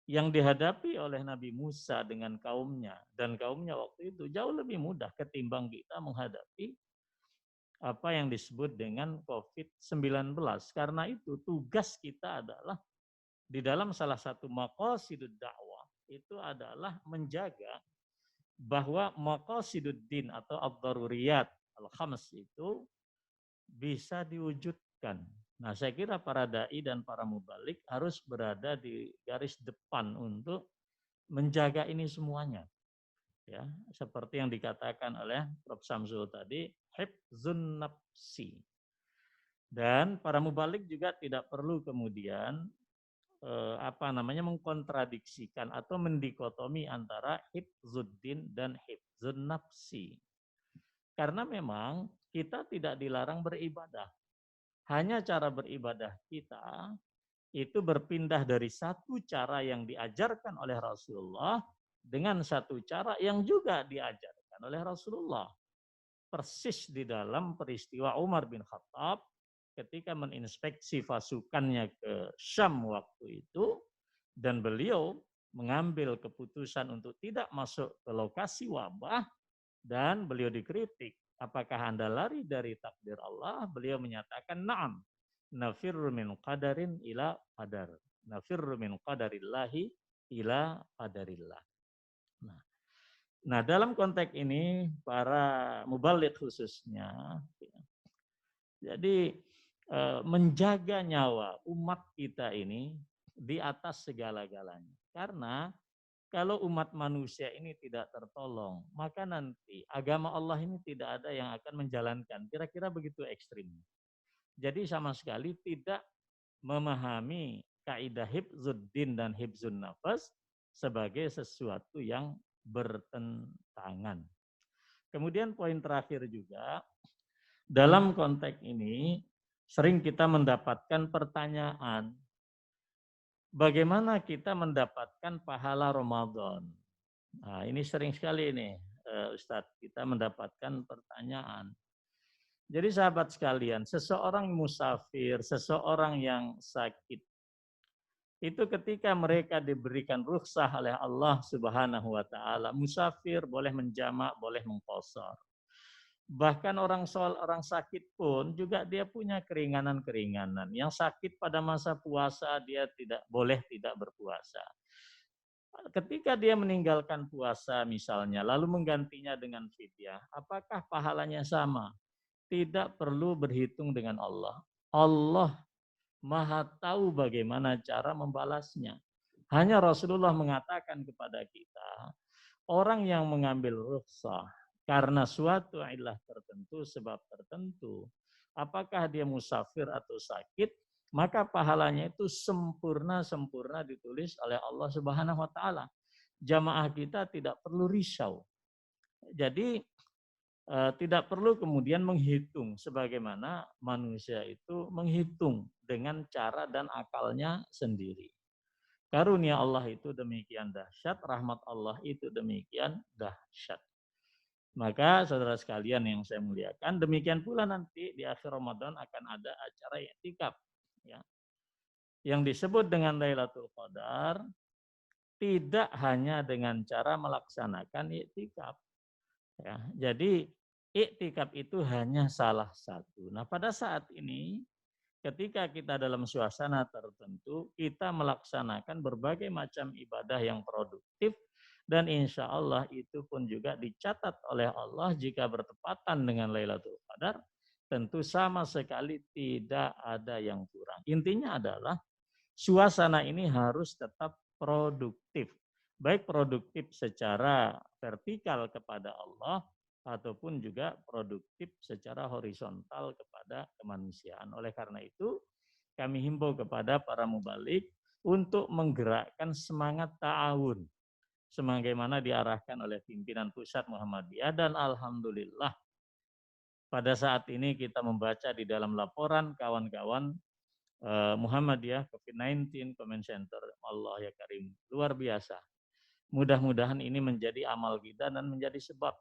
yang dihadapi oleh Nabi Musa dengan kaumnya, dan kaumnya waktu itu jauh lebih mudah ketimbang kita menghadapi apa yang disebut dengan COVID-19. Karena itu tugas kita adalah di dalam salah satu maqasidud dakwah itu adalah menjaga bahwa maqasiduddin atau ad-daruriyat al-khams itu bisa diwujudkan. Nah, saya kira para dai dan para mubalik harus berada di garis depan untuk menjaga ini semuanya. Ya, seperti yang dikatakan oleh Prof. Samsul tadi, hifzun nafsi. Dan para mubalik juga tidak perlu kemudian mengkontradiksikan atau mendikotomi antara hifzuddin dan hifzun nafsi. Karena memang kita tidak dilarang beribadah. Hanya cara beribadah kita itu berpindah dari satu cara yang diajarkan oleh Rasulullah dengan satu cara yang juga diajarkan oleh Rasulullah. Persis di dalam peristiwa Umar bin Khattab ketika meninspeksi pasukannya ke Syam waktu itu, dan beliau mengambil keputusan untuk tidak masuk ke lokasi wabah, dan beliau dikritik, apakah Anda lari dari takdir Allah? Beliau menyatakan, na'am, nafirru min qadarin ila qadar, nafirru min qadarillahi ila qadarillah. Nah, dalam konteks ini para mubaligh khususnya, jadi menjaga nyawa umat kita ini di atas segala-galanya. Karena kalau umat manusia ini tidak tertolong, maka nanti agama Allah ini tidak ada yang akan menjalankan. Kira-kira begitu ekstrimnya. Jadi sama sekali tidak memahami kaidah hifzuddin dan hifzun nafas sebagai sesuatu yang bertentangan. Kemudian poin terakhir juga, dalam konteks ini sering kita mendapatkan pertanyaan, bagaimana kita mendapatkan pahala Ramadan? Nah, ini sering sekali ini, Ustadz, kita mendapatkan pertanyaan. Jadi sahabat sekalian, seseorang musafir, seseorang yang sakit, itu ketika mereka diberikan rukhsah oleh Allah Subhanahu wa taala, musafir boleh menjamak, boleh mengqashar. Bahkan orang sakit pun juga dia punya keringanan-keringanan. Yang sakit pada masa puasa dia boleh tidak berpuasa. Ketika dia meninggalkan puasa misalnya, lalu menggantinya dengan fidyah, apakah pahalanya sama? Tidak perlu berhitung dengan Allah. Allah Maha tahu bagaimana cara membalasnya. Hanya Rasulullah mengatakan kepada kita, orang yang mengambil rukhsah karena suatu ilah tertentu, sebab tertentu, apakah dia musafir atau sakit, maka pahalanya itu sempurna ditulis oleh Allah Subhanahu wa taala. Jamaah kita tidak perlu risau. Jadi tidak perlu kemudian menghitung sebagaimana manusia itu menghitung dengan cara dan akalnya sendiri. Karunia Allah itu demikian dahsyat, rahmat Allah itu demikian dahsyat. Maka saudara sekalian yang saya muliakan, demikian pula nanti di akhir Ramadan akan ada acara i'tikaf, ya. Yang disebut dengan Lailatul Qadar tidak hanya dengan cara melaksanakan i'tikaf. Ya, jadi i'tikaf itu hanya salah satu. Nah, pada saat ini ketika kita dalam suasana tertentu, kita melaksanakan berbagai macam ibadah yang produktif, dan insya Allah itu pun juga dicatat oleh Allah jika bertepatan dengan Lailatul Qadar, tentu sama sekali tidak ada yang kurang. Intinya adalah suasana ini harus tetap produktif. Baik produktif secara vertikal kepada Allah, ataupun juga produktif secara horizontal kepada kemanusiaan. Oleh karena itu, kami himbau kepada para mubalik untuk menggerakkan semangat ta'awun sebagaimana diarahkan oleh pimpinan pusat Muhammadiyah. Dan alhamdulillah pada saat ini kita membaca di dalam laporan kawan-kawan Muhammadiyah COVID-19 Comment Center, Allah ya Karim, luar biasa. Mudah-mudahan ini menjadi amal kita dan menjadi sebab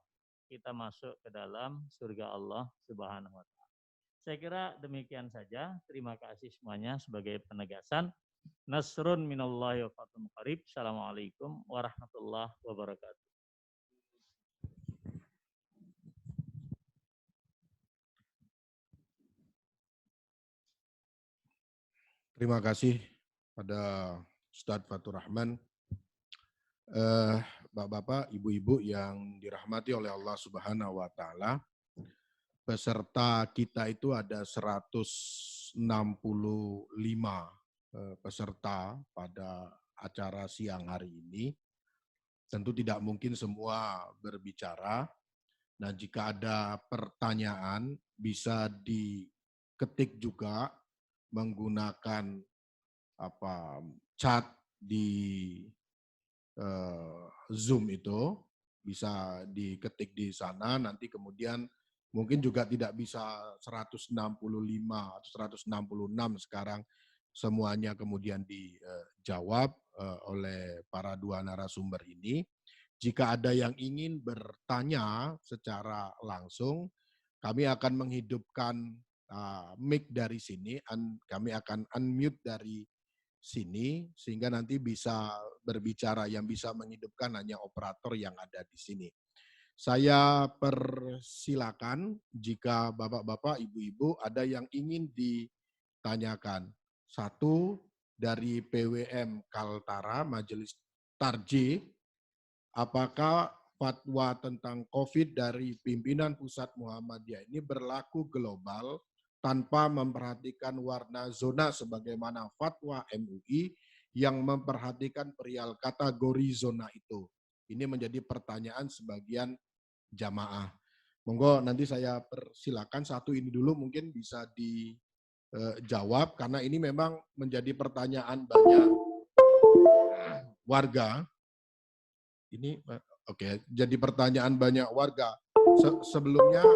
kita masuk ke dalam surga Allah Subhanahu wa Ta'ala. Saya kira demikian saja. Terima kasih semuanya sebagai penegasan. Nasrun minallahi wa fathun qarib. Assalamualaikum warahmatullahi wabarakatuh. Terima kasih pada Ustadz Fatur Rahman. Bapak-bapak, ibu-ibu yang dirahmati oleh Allah Subhanahu wa Ta'ala, peserta kita itu ada 165 peserta pada acara siang hari ini. Tentu tidak mungkin semua berbicara. Nah, jika ada pertanyaan bisa diketik juga menggunakan chat di Zoom itu, bisa diketik di sana, nanti kemudian mungkin juga tidak bisa 165 atau 166 sekarang semuanya kemudian dijawab oleh para dua narasumber ini. Jika ada yang ingin bertanya secara langsung, kami akan menghidupkan mic dari sini, kami akan unmute dari sini, sehingga nanti bisa berbicara. Yang bisa menghidupkan hanya operator yang ada di sini. Saya persilakan jika bapak-bapak, ibu-ibu ada yang ingin ditanyakan. Satu, dari PWM Kaltara, Majelis Tarjih, apakah fatwa tentang COVID dari pimpinan pusat Muhammadiyah ini berlaku global tanpa memperhatikan warna zona sebagaimana fatwa MUI yang memperhatikan perihal kategori zona itu? Ini menjadi pertanyaan sebagian jamaah. Monggo nanti saya persilakan satu ini dulu mungkin bisa dijawab karena ini memang menjadi pertanyaan banyak warga. Ini oke, jadi pertanyaan banyak warga. Sebelumnya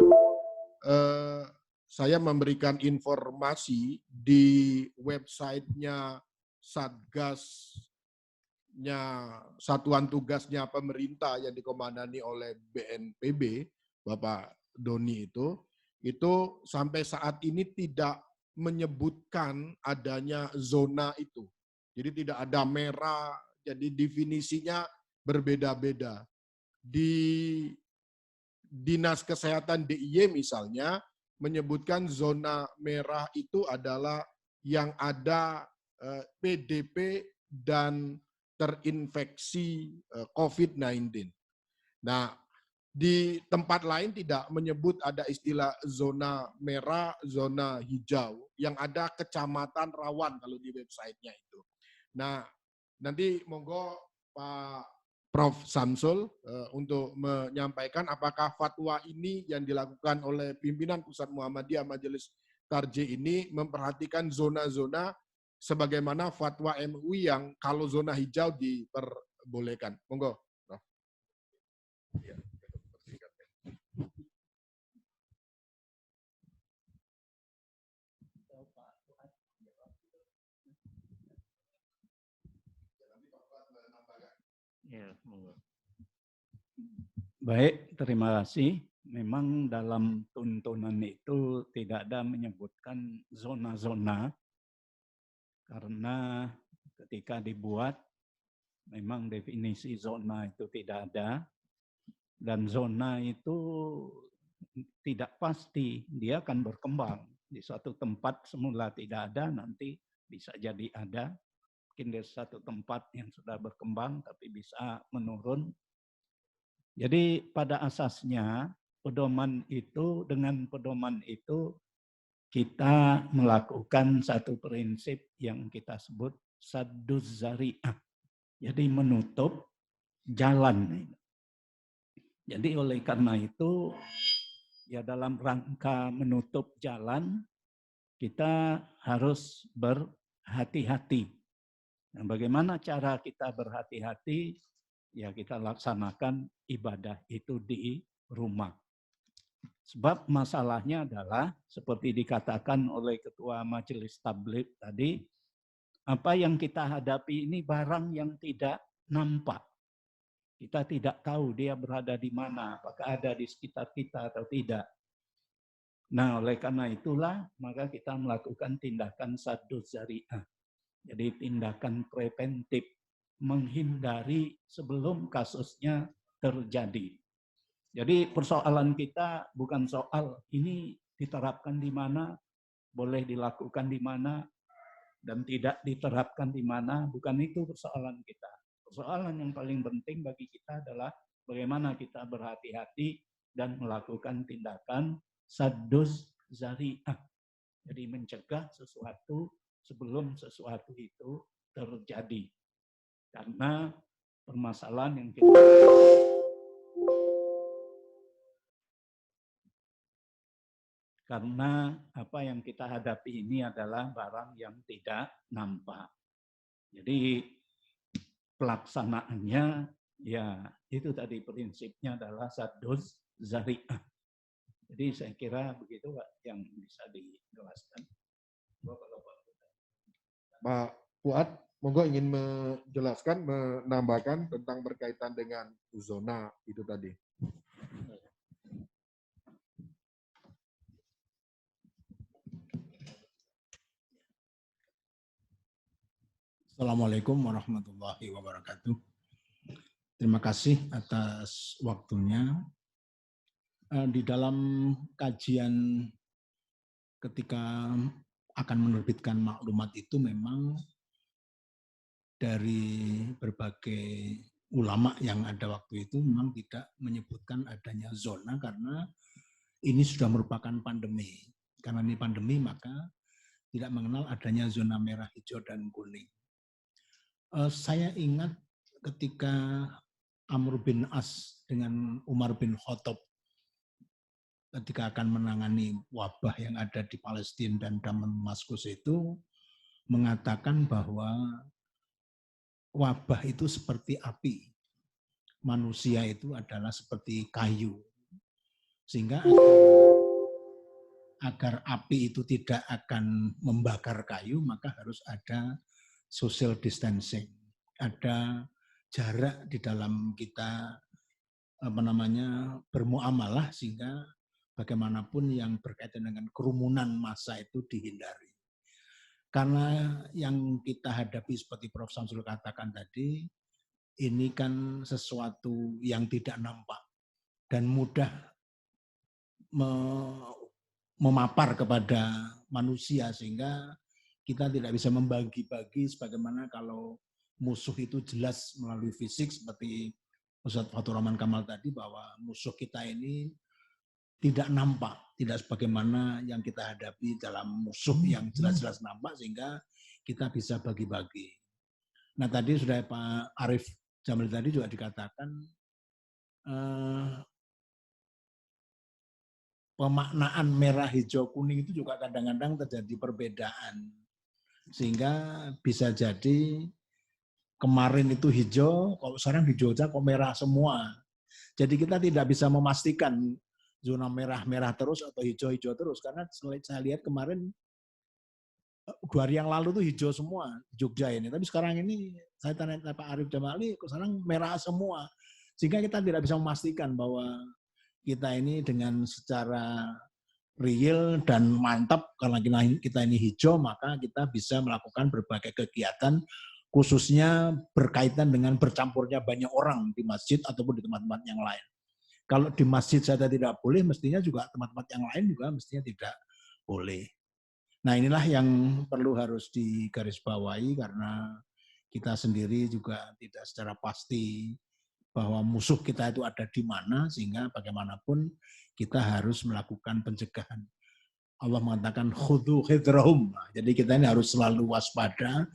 saya memberikan informasi di websitenya Satgasnya, Satuan Tugasnya Pemerintah yang dikomandani oleh BNPB, Bapak Doni itu sampai saat ini tidak menyebutkan adanya zona itu. Jadi tidak ada merah, jadi definisinya berbeda-beda. Di Dinas Kesehatan DIY misalnya menyebutkan zona merah itu adalah yang ada PDP dan terinfeksi COVID-19. Nah, di tempat lain tidak menyebut ada istilah zona merah, zona hijau, yang ada kecamatan rawan kalau di websitenya itu. Nah, nanti monggo Pak Prof. Samsul untuk menyampaikan apakah fatwa ini yang dilakukan oleh pimpinan Pusat Muhammadiyah Majelis Tarjih ini memperhatikan zona-zona sebagaimana fatwa MUI yang kalau zona hijau diperbolehkan. Monggo, Prof. Ya. Baik, terima kasih. Memang dalam tuntunan itu tidak ada menyebutkan zona-zona, karena ketika dibuat memang definisi zona itu tidak ada, dan zona itu tidak pasti, dia akan berkembang. Di suatu tempat semula tidak ada, nanti bisa jadi ada. Mungkin di satu tempat yang sudah berkembang tapi bisa menurun. Jadi pada asasnya dengan pedoman itu kita melakukan satu prinsip yang kita sebut sadduz zari'ah. Jadi menutup jalan. Jadi oleh karena itu ya dalam rangka menutup jalan kita harus berhati-hati Nah, bagaimana cara kita berhati-hati? Ya kita laksanakan ibadah itu di rumah. Sebab masalahnya adalah seperti dikatakan oleh Ketua Majelis Tabligh tadi, apa yang kita hadapi ini barang yang tidak nampak. Kita tidak tahu dia berada di mana, apakah ada di sekitar kita atau tidak. Nah, oleh karena itulah maka kita melakukan tindakan sadduz zari'ah. Jadi tindakan preventif, menghindari sebelum kasusnya terjadi. Jadi persoalan kita bukan soal ini diterapkan di mana, boleh dilakukan di mana, dan tidak diterapkan di mana, bukan itu persoalan kita. Persoalan yang paling penting bagi kita adalah bagaimana kita berhati-hati dan melakukan tindakan sadduz zari'ah. Jadi mencegah sesuatu sebelum sesuatu itu terjadi. Karena permasalahan yang kita karena apa yang kita hadapi ini adalah barang yang tidak nampak. Jadi pelaksanaannya ya itu tadi prinsipnya adalah sadduz zari'ah. Jadi saya kira begitu Pak yang bisa dijelaskan. Pak Fuad, monggo ingin menjelaskan, menambahkan tentang berkaitan dengan zona itu tadi. Assalamualaikum warahmatullahi wabarakatuh. Terima kasih atas waktunya. Di dalam kajian ketika akan menerbitkan maklumat itu memang dari berbagai ulama yang ada waktu itu memang tidak menyebutkan adanya zona karena ini sudah merupakan pandemi. Karena ini pandemi maka tidak mengenal adanya zona merah, hijau, dan kuning. Saya ingat ketika Amr bin As dengan Umar bin Khattab ketika akan menangani wabah yang ada di Palestina dan Damaskus itu mengatakan bahwa wabah itu seperti api. Manusia itu adalah seperti kayu. Sehingga agar api itu tidak akan membakar kayu, maka harus ada social distancing, ada jarak di dalam kita bermuamalah sehingga bagaimanapun yang berkaitan dengan kerumunan massa itu dihindari. Karena yang kita hadapi seperti Prof. Samsul katakan tadi, ini kan sesuatu yang tidak nampak dan mudah memapar kepada manusia sehingga kita tidak bisa membagi-bagi sebagaimana kalau musuh itu jelas melalui fisik seperti Ustaz Fathur Rahman Kamal tadi bahwa musuh kita ini tidak nampak, tidak sebagaimana yang kita hadapi dalam musuh yang jelas-jelas nampak sehingga kita bisa bagi-bagi. Nah tadi sudah Pak Arif Jamil tadi juga dikatakan pemaknaan merah, hijau, kuning itu juga kadang-kadang terjadi perbedaan. Sehingga bisa jadi kemarin itu hijau, kalau sekarang di Jogja kok merah semua. Jadi kita tidak bisa memastikan zona merah-merah terus atau hijau-hijau terus. Karena saya lihat kemarin 2 hari yang lalu tuh hijau semua di Jogja ini. Tapi sekarang ini saya tanya Pak Arif Jamali, kok sekarang merah semua. Sehingga kita tidak bisa memastikan bahwa kita ini dengan secara real dan mantap karena kita ini hijau, maka kita bisa melakukan berbagai kegiatan khususnya berkaitan dengan bercampurnya banyak orang di masjid ataupun di tempat-tempat yang lain. Kalau di masjid saja tidak boleh, mestinya juga tempat-tempat yang lain juga mestinya tidak boleh. Nah inilah yang perlu harus digarisbawahi karena kita sendiri juga tidak secara pasti bahwa musuh kita itu ada di mana, sehingga bagaimanapun kita harus melakukan pencegahan. Allah mengatakan khudhu hidrahum. Jadi kita ini harus selalu waspada.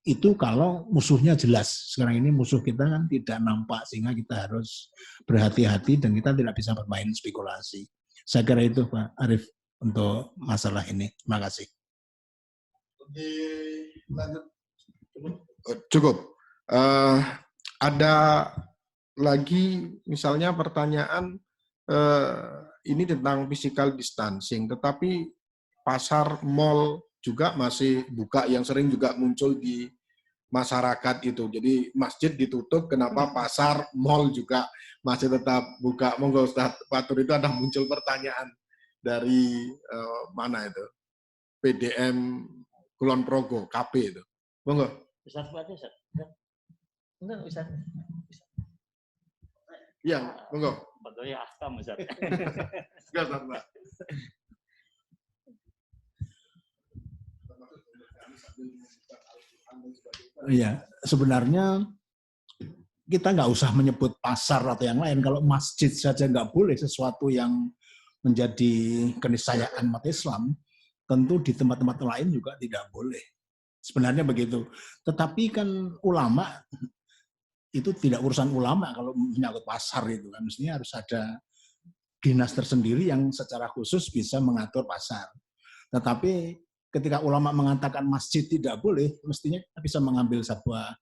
Itu kalau musuhnya jelas. Sekarang ini musuh kita kan tidak nampak, sehingga kita harus berhati-hati dan kita tidak bisa bermain spekulasi. Saya kira itu Pak Arif untuk masalah ini. Terima kasih. Lanjut Cukup. Ada lagi misalnya pertanyaan ini tentang physical distancing, tetapi pasar mall juga masih buka yang sering juga muncul di masyarakat itu. Jadi masjid ditutup, kenapa pasar mall juga masih tetap buka? Monggo Ustaz Fatur, itu ada muncul pertanyaan dari mana itu? PDM Kulon Progo, KP itu. Monggo. Ustaz Fatur, Ustaz. Enggak, Ustaz. Iya, monggo. Betul ya, ahkam, Ustaz. Enggak, Ustaz, Pak. Iya, sebenarnya kita nggak usah menyebut pasar atau yang lain. Kalau masjid saja nggak boleh, sesuatu yang menjadi keniscayaan umat Islam, tentu di tempat-tempat lain juga tidak boleh. Sebenarnya begitu. Tetapi kan ulama, itu tidak urusan ulama kalau menyangkut pasar itu kan. Mestinya harus ada dinas tersendiri yang secara khusus bisa mengatur pasar. Tetapi ketika ulama mengatakan masjid tidak boleh, mestinya kita bisa mengambil sebuah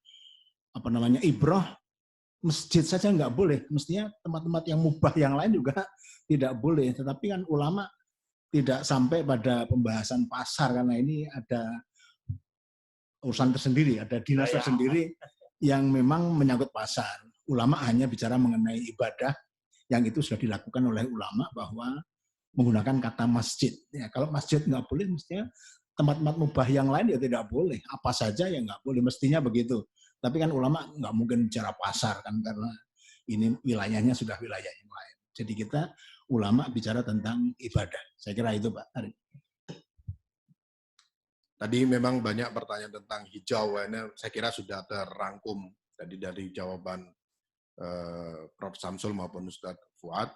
ibrah. Masjid saja nggak boleh, mestinya tempat-tempat yang mubah yang lain juga tidak boleh. Tetapi kan ulama tidak sampai pada pembahasan pasar karena ini ada urusan tersendiri, ada dinas tersendiri yang memang menyangkut pasar. Ulama hanya bicara mengenai ibadah yang itu sudah dilakukan oleh ulama bahwa menggunakan kata masjid. Ya, kalau masjid nggak boleh, mestinya tempat-tempat mubah yang lain ya tidak boleh. Apa saja yang nggak boleh, mestinya begitu. Tapi kan ulama nggak mungkin bicara pasar kan, karena ini wilayahnya sudah wilayah yang lain. Jadi kita ulama bicara tentang ibadah. Saya kira itu, Pak Arif. Tadi memang banyak pertanyaan tentang hijau, ini saya kira sudah terrangkum tadi dari jawaban Prof. Samsul maupun Ustadz Fuad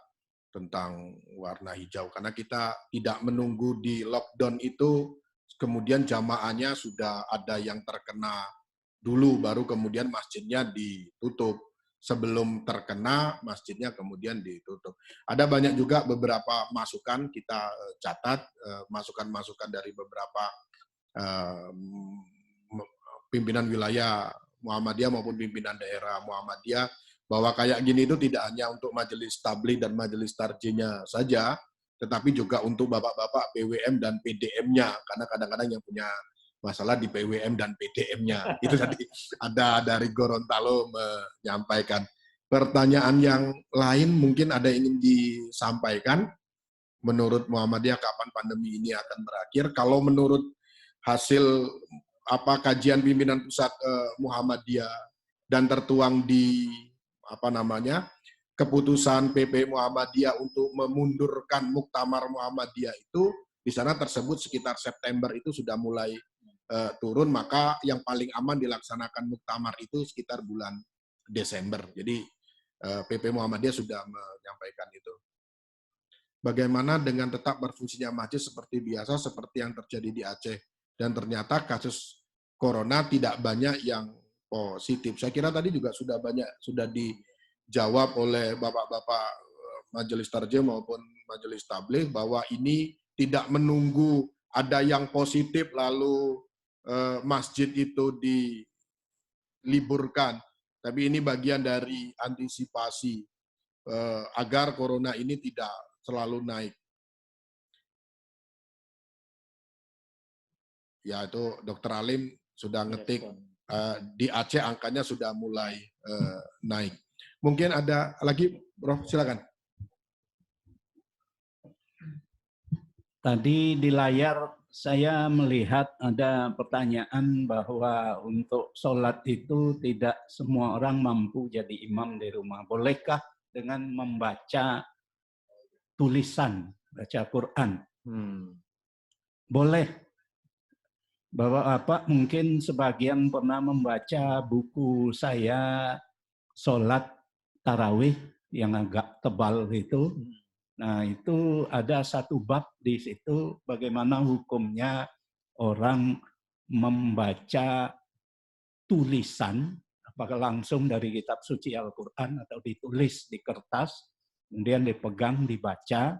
tentang warna hijau. Karena kita tidak menunggu di lockdown itu, kemudian jamaahnya sudah ada yang terkena dulu, baru kemudian masjidnya ditutup. Sebelum terkena, masjidnya kemudian ditutup. Ada banyak juga beberapa masukan, kita catat masukan-masukan dari beberapa pimpinan wilayah Muhammadiyah maupun pimpinan daerah Muhammadiyah, bahwa kayak gini itu tidak hanya untuk majelis tabligh dan majelis tarjihnya saja, tetapi juga untuk bapak-bapak PWM dan PDM-nya, karena kadang-kadang yang punya masalah di PWM dan PDM-nya. Itu tadi ada dari Gorontalo menyampaikan. Pertanyaan yang lain mungkin ada yang ingin disampaikan. Menurut Muhammadiyah kapan pandemi ini akan berakhir? Kalau menurut hasil kajian pimpinan pusat Muhammadiyah dan tertuang di keputusan PP Muhammadiyah untuk memundurkan Muktamar Muhammadiyah itu, di sana tersebut sekitar September itu sudah mulai turun, maka yang paling aman dilaksanakan Muktamar itu sekitar bulan Desember. Jadi PP Muhammadiyah sudah menyampaikan itu. Bagaimana dengan tetap berfungsinya masjid seperti biasa, seperti yang terjadi di Aceh? Dan ternyata kasus corona tidak banyak yang positif. Saya kira tadi juga sudah dijawab oleh bapak-bapak majelis tarjih maupun majelis tabligh bahwa ini tidak menunggu ada yang positif lalu masjid itu diliburkan. Tapi ini bagian dari antisipasi agar corona ini tidak selalu naik. Ya, itu Dr. Alim sudah ngetik di Aceh angkanya sudah mulai naik. Mungkin ada lagi, Prof, silakan. Tadi di layar saya melihat ada pertanyaan bahwa untuk sholat itu tidak semua orang mampu jadi imam di rumah. Bolehkah dengan membaca tulisan, baca Quran? Boleh. Bahwa mungkin sebagian pernah membaca buku saya sholat tarawih yang agak tebal itu. Nah, itu ada satu bab di situ bagaimana hukumnya orang membaca tulisan, apakah langsung dari kitab suci Al-Quran atau ditulis di kertas, kemudian dipegang, dibaca,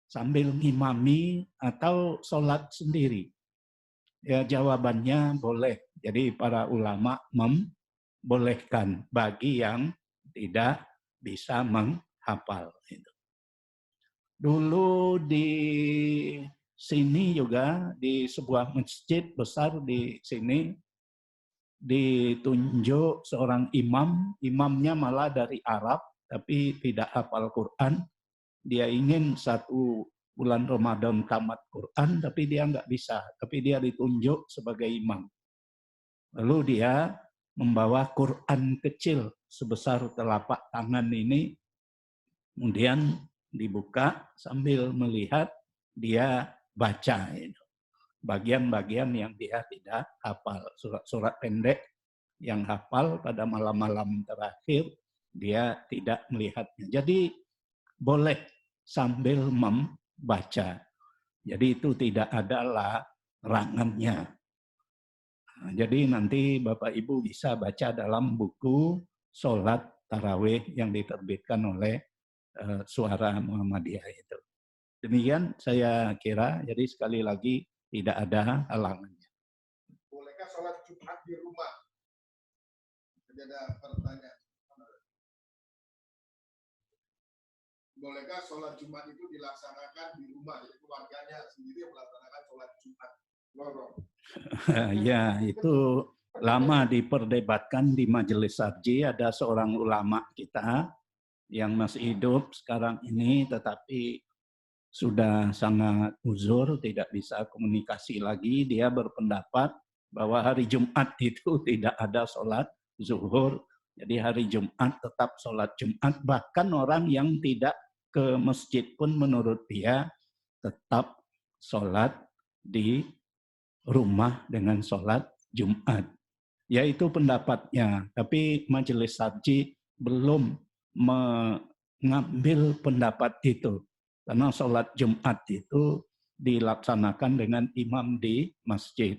sambil ngimami atau sholat sendiri. Ya, jawabannya boleh. Jadi para ulama membolehkan bagi yang tidak bisa menghafal. Dulu di sini juga, di sebuah masjid besar di sini, ditunjuk seorang imam, imamnya malah dari Arab, tapi tidak hafal Quran. Dia ingin 1 bulan Ramadan tamat Quran, tapi dia nggak bisa. Tapi dia ditunjuk sebagai imam. Lalu dia membawa Quran kecil sebesar telapak tangan ini, kemudian dibuka sambil melihat dia baca itu bagian-bagian yang dia tidak hafal, surat-surat pendek yang hafal pada malam-malam terakhir dia tidak melihatnya. Jadi boleh sambil membaca. Jadi itu tidak ada larangannya. Jadi nanti Bapak Ibu bisa baca dalam buku Sholat Tarawih yang diterbitkan oleh Suara Muhammadiyah itu. Demikian saya kira, jadi sekali lagi tidak ada halangannya. Bolehkah sholat Jumat di rumah? Ada pertanyaan. Bolehkah sholat Jumat itu dilaksanakan di rumah? Jadi keluarganya sendiri melaksanakan sholat Jumat. Ya, itu lama diperdebatkan di Majelis Sarji. Ada seorang ulama kita yang masih hidup sekarang ini, tetapi sudah sangat uzur, tidak bisa komunikasi lagi. Dia berpendapat bahwa hari Jumat itu tidak ada sholat zuhur. Jadi hari Jumat tetap sholat Jumat. Bahkan orang yang tidak ke masjid pun menurut dia tetap sholat di rumah dengan sholat Jumat. Yaitu pendapatnya. Tapi Majelis Sarji belum mengambil pendapat itu. Karena sholat Jumat itu dilaksanakan dengan imam di masjid.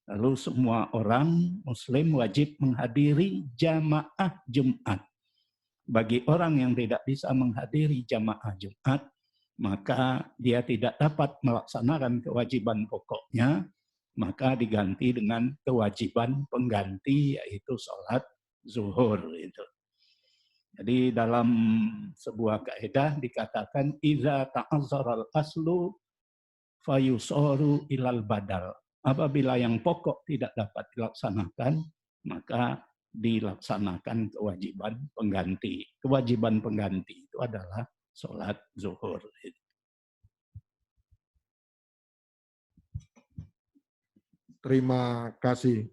Lalu semua orang Muslim wajib menghadiri jamaah Jumat. Bagi orang yang tidak bisa menghadiri jamaah Jumat, maka dia tidak dapat melaksanakan kewajiban pokoknya, maka diganti dengan kewajiban pengganti, yaitu sholat zuhur. Jadi dalam sebuah kaidah dikatakan idza ta'azzara al-aslu fayusaru ilal badal. Apabila yang pokok tidak dapat dilaksanakan, maka dilaksanakan kewajiban pengganti. Kewajiban pengganti itu adalah sholat zuhur. Terima kasih.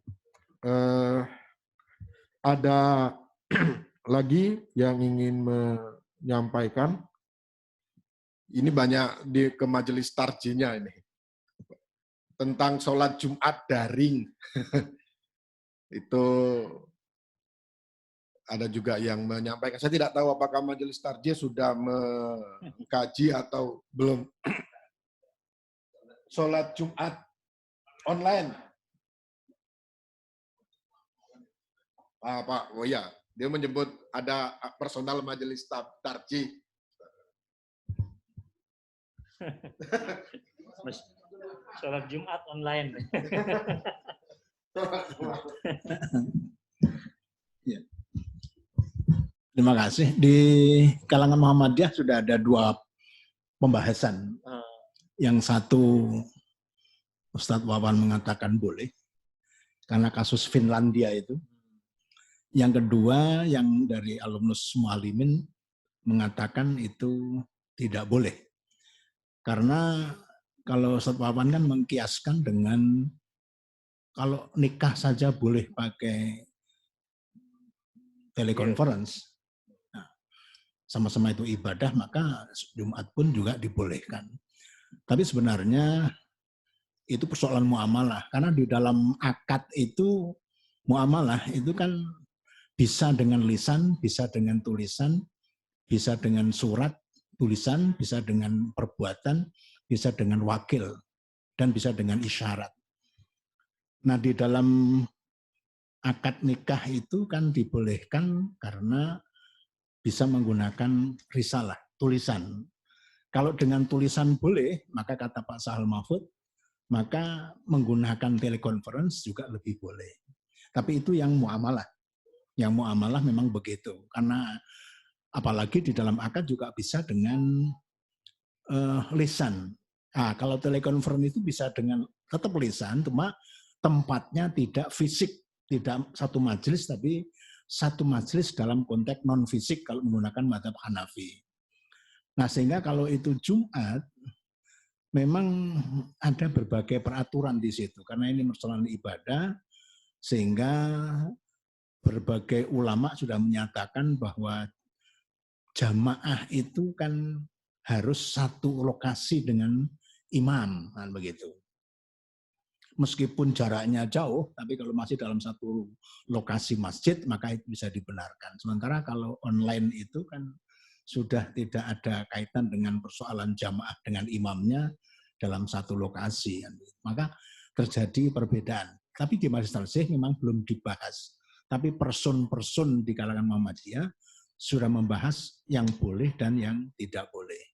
Ada lagi yang ingin menyampaikan? Ini banyak ke majelis tarjinya ini. Tentang sholat Jumat daring. Itu ada juga yang menyampaikan. Saya tidak tahu apakah majelis tarjih sudah mengkaji atau belum. Sholat Jumat online. Pak, oh ya, dia menyebut ada personal majelis tarjih. Sholat Jumat online. Ya. Terima kasih. Di kalangan Muhammadiyah sudah ada 2 pembahasan. Yang satu Ustadz Wawan mengatakan boleh karena kasus Finlandia itu. Yang kedua yang dari alumnus Muallimin mengatakan itu tidak boleh. Karena kalau Ustadz Wawan kan mengkiaskan dengan kalau nikah saja boleh pakai telekonferensi. Nah, sama-sama itu ibadah, maka Jumat pun juga dibolehkan. Tapi sebenarnya itu persoalan muamalah. Karena di dalam akad itu, muamalah itu kan bisa dengan lisan, bisa dengan tulisan, bisa dengan surat, tulisan, bisa dengan perbuatan, bisa dengan wakil, dan bisa dengan isyarat. Nah, di dalam akad nikah itu kan dibolehkan karena bisa menggunakan risalah, tulisan. Kalau dengan tulisan boleh, maka kata Pak Sahal Mahfud, maka menggunakan telekonferensi juga lebih boleh. Tapi itu yang muamalah. Yang muamalah memang begitu. Karena apalagi di dalam akad juga bisa dengan lisan. Nah, kalau telekonferensi itu bisa dengan tetap lisan, cuma tempatnya tidak fisik, tidak satu majelis, tapi satu majelis dalam konteks non fisik kalau menggunakan mazhab Hanafi. Nah, sehingga kalau itu Jumat, memang ada berbagai peraturan di situ, karena ini persoalan ibadah, sehingga berbagai ulama sudah menyatakan bahwa jamaah itu kan harus satu lokasi dengan imam, kan begitu. Meskipun jaraknya jauh, tapi kalau masih dalam satu lokasi masjid, maka itu bisa dibenarkan. Sementara kalau online itu kan sudah tidak ada kaitan dengan persoalan jamaah dengan imamnya dalam satu lokasi. Maka terjadi perbedaan. Tapi di Majelis Tarjih memang belum dibahas. Tapi person-person di kalangan Muhammadiyah sudah membahas yang boleh dan yang tidak boleh.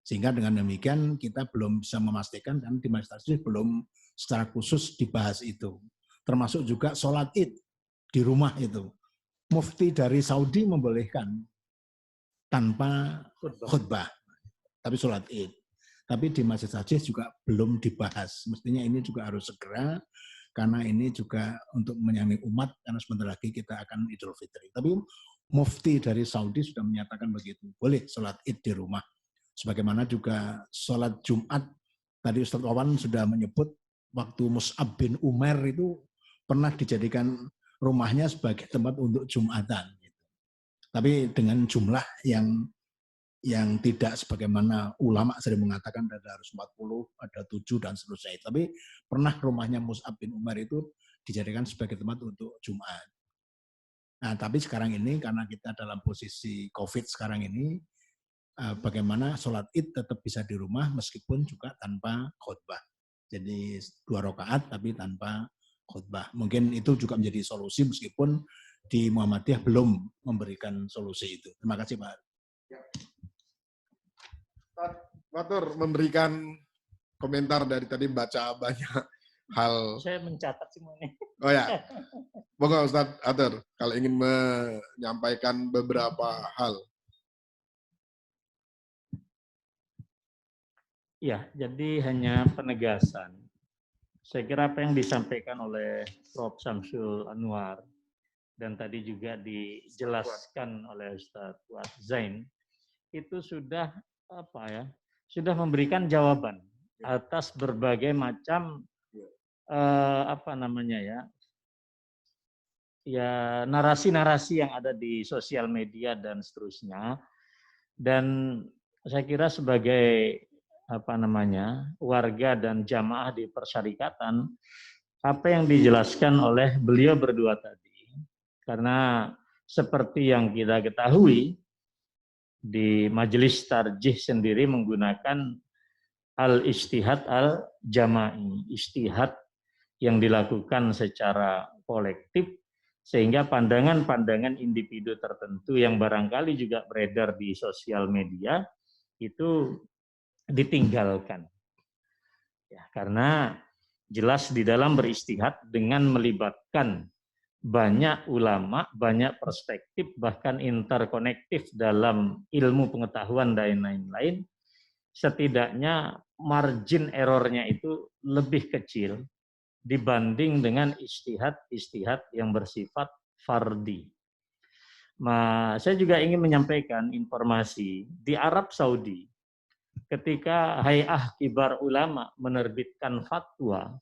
Sehingga dengan demikian kita belum bisa memastikan, dan di Majelis Tarjih belum secara khusus dibahas itu. Termasuk juga sholat id di rumah itu. Mufti dari Saudi membolehkan tanpa khutbah, tapi sholat id. Tapi di Majelis Tarjih juga belum dibahas. Mestinya ini juga harus segera, karena ini juga untuk menyambut umat, karena sebentar lagi kita akan Idul Fitri. Tapi Mufti dari Saudi sudah menyatakan begitu, boleh sholat id di rumah. Sebagaimana juga sholat Jumat, tadi Ustadz Wawan sudah menyebut waktu Mus'ab bin Umair itu pernah dijadikan rumahnya sebagai tempat untuk Jumatan. Tapi dengan jumlah yang tidak sebagaimana ulama sering mengatakan ada harus 40, ada 7 dan seterusnya. Tapi pernah rumahnya Mus'ab bin Umair itu dijadikan sebagai tempat untuk Jumat. Nah, tapi sekarang ini karena kita dalam posisi COVID sekarang ini, bagaimana sholat id tetap bisa di rumah meskipun juga tanpa khutbah. Jadi 2 rakaat tapi tanpa khutbah. Mungkin itu juga menjadi solusi meskipun di Muhammadiyah belum memberikan solusi itu. Terima kasih Pak. Matur memberikan komentar dari tadi, baca banyak hal. Saya mencatat semuanya. Oh ya, pokoknya Ustadz Atur kalau ingin menyampaikan beberapa hal. Ya, jadi hanya penegasan. Saya kira apa yang disampaikan oleh Prof. Samsul Anwar dan tadi juga dijelaskan oleh Ustadz Fuad Zain itu sudah sudah memberikan jawaban atas berbagai macam narasi-narasi yang ada di sosial media dan seterusnya. Dan saya kira sebagai warga dan jamaah di persyarikatan, apa yang dijelaskan oleh beliau berdua tadi, karena seperti yang kita ketahui di Majelis Tarjih sendiri menggunakan al-ijtihad al-jama'i, ijtihad yang dilakukan secara kolektif, sehingga pandangan-pandangan individu tertentu yang barangkali juga beredar di sosial media itu ditinggalkan. Ya, karena jelas di dalam beristihad dengan melibatkan banyak ulama, banyak perspektif, bahkan interkonektif dalam ilmu pengetahuan dan lain-lain, setidaknya margin errornya itu lebih kecil dibanding dengan istihad yang bersifat fardi. Saya juga ingin menyampaikan informasi di Arab Saudi, ketika Hay'ah Kibar Ulama menerbitkan fatwa,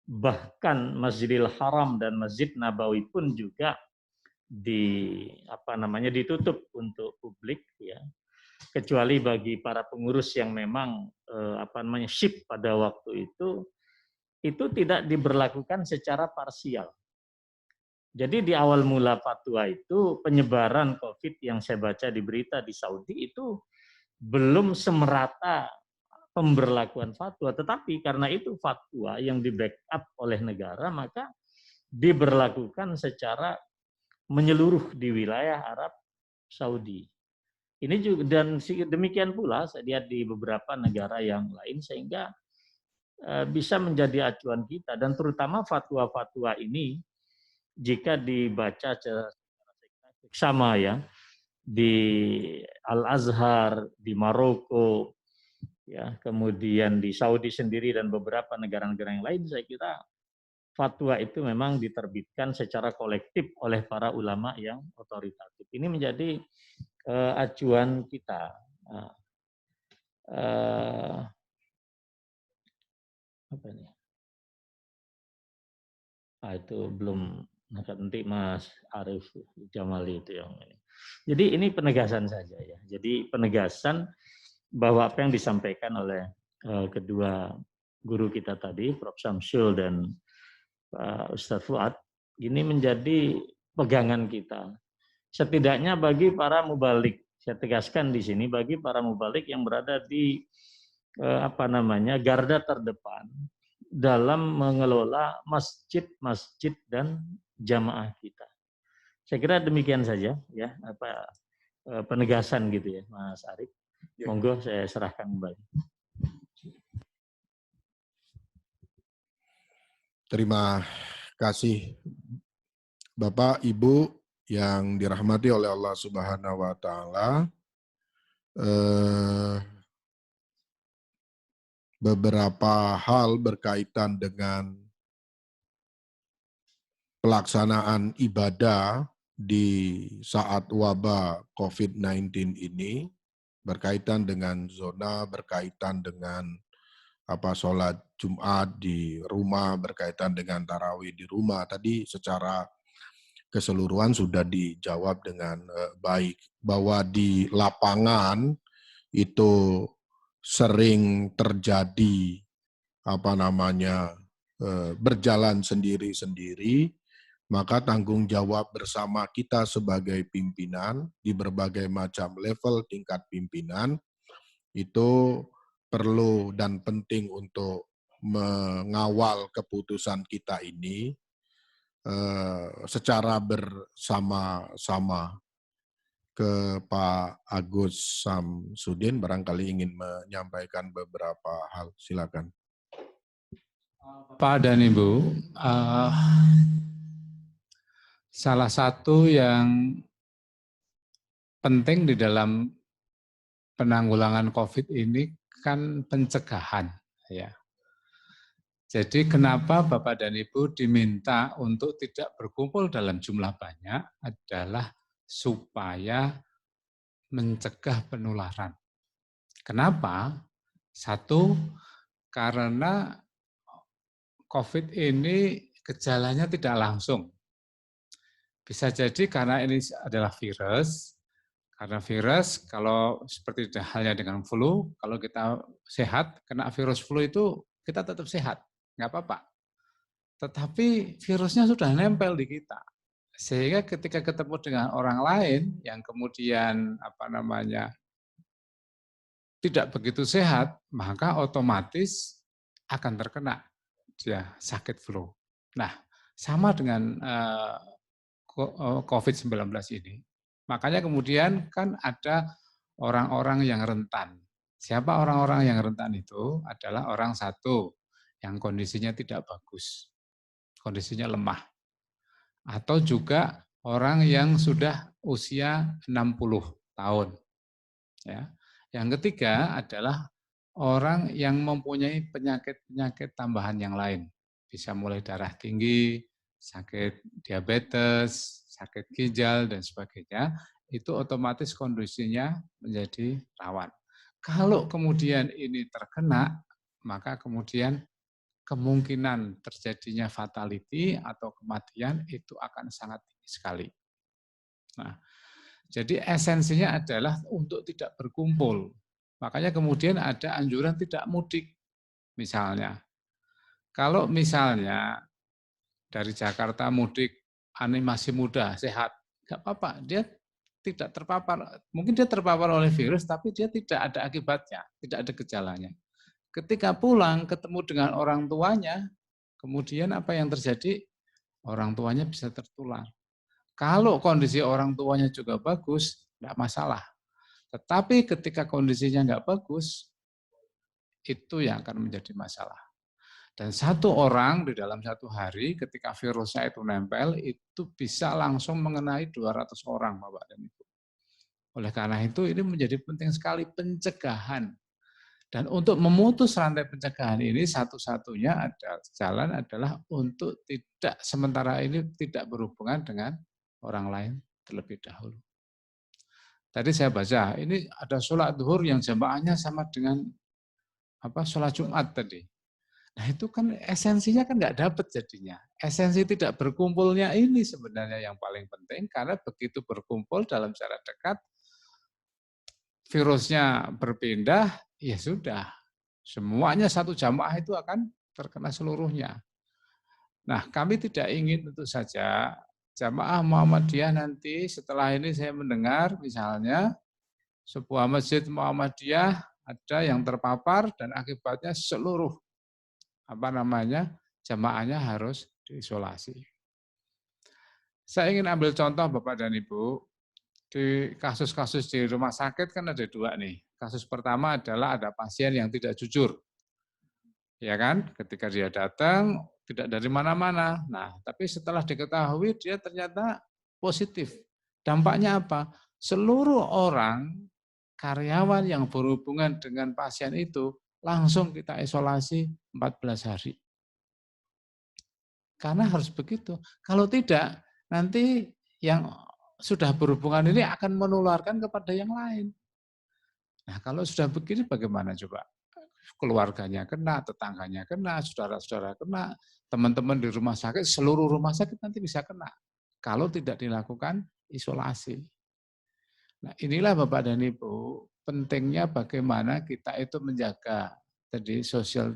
bahkan Masjidil Haram dan Masjid Nabawi pun juga ditutup untuk publik, ya, kecuali bagi para pengurus yang memang shift pada waktu itu tidak diberlakukan secara parsial. Jadi di awal mula fatwa itu penyebaran COVID yang saya baca di berita di Saudi itu belum semerata pemberlakuan fatwa, tetapi karena itu fatwa yang di backup oleh negara, maka diberlakukan secara menyeluruh di wilayah Arab Saudi. Ini juga, dan demikian pula saya lihat di beberapa negara yang lain, sehingga bisa menjadi acuan kita, dan terutama fatwa-fatwa ini jika dibaca secara sama ya di Al-Azhar, di Maroko, ya, kemudian di Saudi sendiri dan beberapa negara-negara yang lain, saya kira fatwa itu memang diterbitkan secara kolektif oleh para ulama yang otoritatif. Ini menjadi acuan kita. Apa ini? Itu belum, nanti Mas Arief Jamali itu yang ini. Jadi ini penegasan saja ya. Jadi penegasan bahwa apa yang disampaikan oleh kedua guru kita tadi, Prof. Syamsul dan Pak Ustadz Fuad, ini menjadi pegangan kita. Setidaknya bagi para mubalik, saya tegaskan di sini, bagi para mubalik yang berada di garda terdepan dalam mengelola masjid-masjid dan jamaah kita. Saya kira demikian saja ya, penegasan gitu ya, Mas Arief. Monggo saya serahkan kembali. Terima kasih Bapak, Ibu yang dirahmati oleh Allah Subhanahu wa taala. Beberapa hal berkaitan dengan pelaksanaan ibadah di saat wabah COVID-19 ini, berkaitan dengan zona, berkaitan dengan sholat Jumat di rumah, berkaitan dengan tarawih di rumah. Tadi secara keseluruhan sudah dijawab dengan baik, bahwa di lapangan itu sering terjadi berjalan sendiri-sendiri, maka tanggung jawab bersama kita sebagai pimpinan di berbagai macam level tingkat pimpinan itu perlu dan penting untuk mengawal keputusan kita ini secara bersama-sama. Ke Pak Agus Samsudin, barangkali ingin menyampaikan beberapa hal. Silakan. Pak dan Ibu, salah satu yang penting di dalam penanggulangan COVID ini kan pencegahan, ya. Jadi kenapa Bapak dan Ibu diminta untuk tidak berkumpul dalam jumlah banyak adalah supaya mencegah penularan. Kenapa? Satu, karena COVID ini gejalanya tidak langsung. Bisa jadi karena ini adalah virus, karena virus kalau seperti halnya dengan flu, kalau kita sehat, kena virus flu itu kita tetap sehat, nggak apa-apa. Tetapi virusnya sudah nempel di kita. Sehingga ketika ketemu dengan orang lain yang kemudian tidak begitu sehat, maka otomatis akan terkena dia sakit flu. Nah, sama dengan COVID-19 ini. Makanya kemudian kan ada orang-orang yang rentan. Siapa orang-orang yang rentan itu? Adalah orang satu yang kondisinya tidak bagus, kondisinya lemah. Atau juga orang yang sudah usia 60 tahun. Ya. Yang ketiga adalah orang yang mempunyai penyakit-penyakit tambahan yang lain. Bisa mulai darah tinggi, sakit diabetes, sakit ginjal, dan sebagainya. Itu otomatis kondisinya menjadi rawan. Kalau kemudian ini terkena, maka kemudian kemungkinan terjadinya fatality atau kematian itu akan sangat tinggi sekali. Nah, jadi esensinya adalah untuk tidak berkumpul. Makanya kemudian ada anjuran tidak mudik. Misalnya, kalau misalnya dari Jakarta mudik, masih muda, sehat, nggak apa-apa, dia tidak terpapar. Mungkin dia terpapar oleh virus, tapi dia tidak ada akibatnya, tidak ada gejalanya. Ketika pulang ketemu dengan orang tuanya, kemudian apa yang terjadi? Orang tuanya bisa tertular. Kalau kondisi orang tuanya juga bagus, tidak masalah. Tetapi ketika kondisinya nggak bagus, itu yang akan menjadi masalah. Dan satu orang di dalam satu hari ketika virusnya itu nempel, itu bisa langsung mengenai 200 orang, Bapak dan Ibu. Oleh karena itu ini menjadi penting sekali pencegahan. Dan untuk memutus rantai pencegahan ini satu-satunya jalan adalah untuk tidak sementara ini tidak berhubungan dengan orang lain terlebih dahulu. Tadi saya baca, ini ada sholat zuhur yang jamaahnya sama dengan sholat Jumat tadi. Nah itu kan esensinya kan nggak dapat jadinya. Esensi tidak berkumpulnya ini sebenarnya yang paling penting, karena begitu berkumpul dalam jarak dekat, virusnya berpindah, ya sudah. Semuanya satu jamaah itu akan terkena seluruhnya. Nah kami tidak ingin tentu saja jamaah Muhammadiyah nanti setelah ini saya mendengar misalnya sebuah masjid Muhammadiyah ada yang terpapar dan akibatnya seluruh jamaahnya harus diisolasi. Saya ingin ambil contoh Bapak dan Ibu, di kasus-kasus di rumah sakit kan ada dua nih. Kasus pertama adalah ada pasien yang tidak jujur. Ya kan, ketika dia datang tidak dari mana-mana. Nah, tapi setelah diketahui dia ternyata positif. Dampaknya apa? Seluruh orang karyawan yang berhubungan dengan pasien itu langsung kita isolasi 14 hari. Karena harus begitu. Kalau tidak, nanti yang sudah berhubungan ini akan menularkan kepada yang lain. Nah, kalau sudah begini bagaimana coba? Keluarganya kena, tetangganya kena, saudara-saudara kena, teman-teman di rumah sakit, seluruh rumah sakit nanti bisa kena. Kalau tidak dilakukan isolasi. Nah, inilah Bapak dan Ibu, pentingnya bagaimana kita itu menjaga tadi social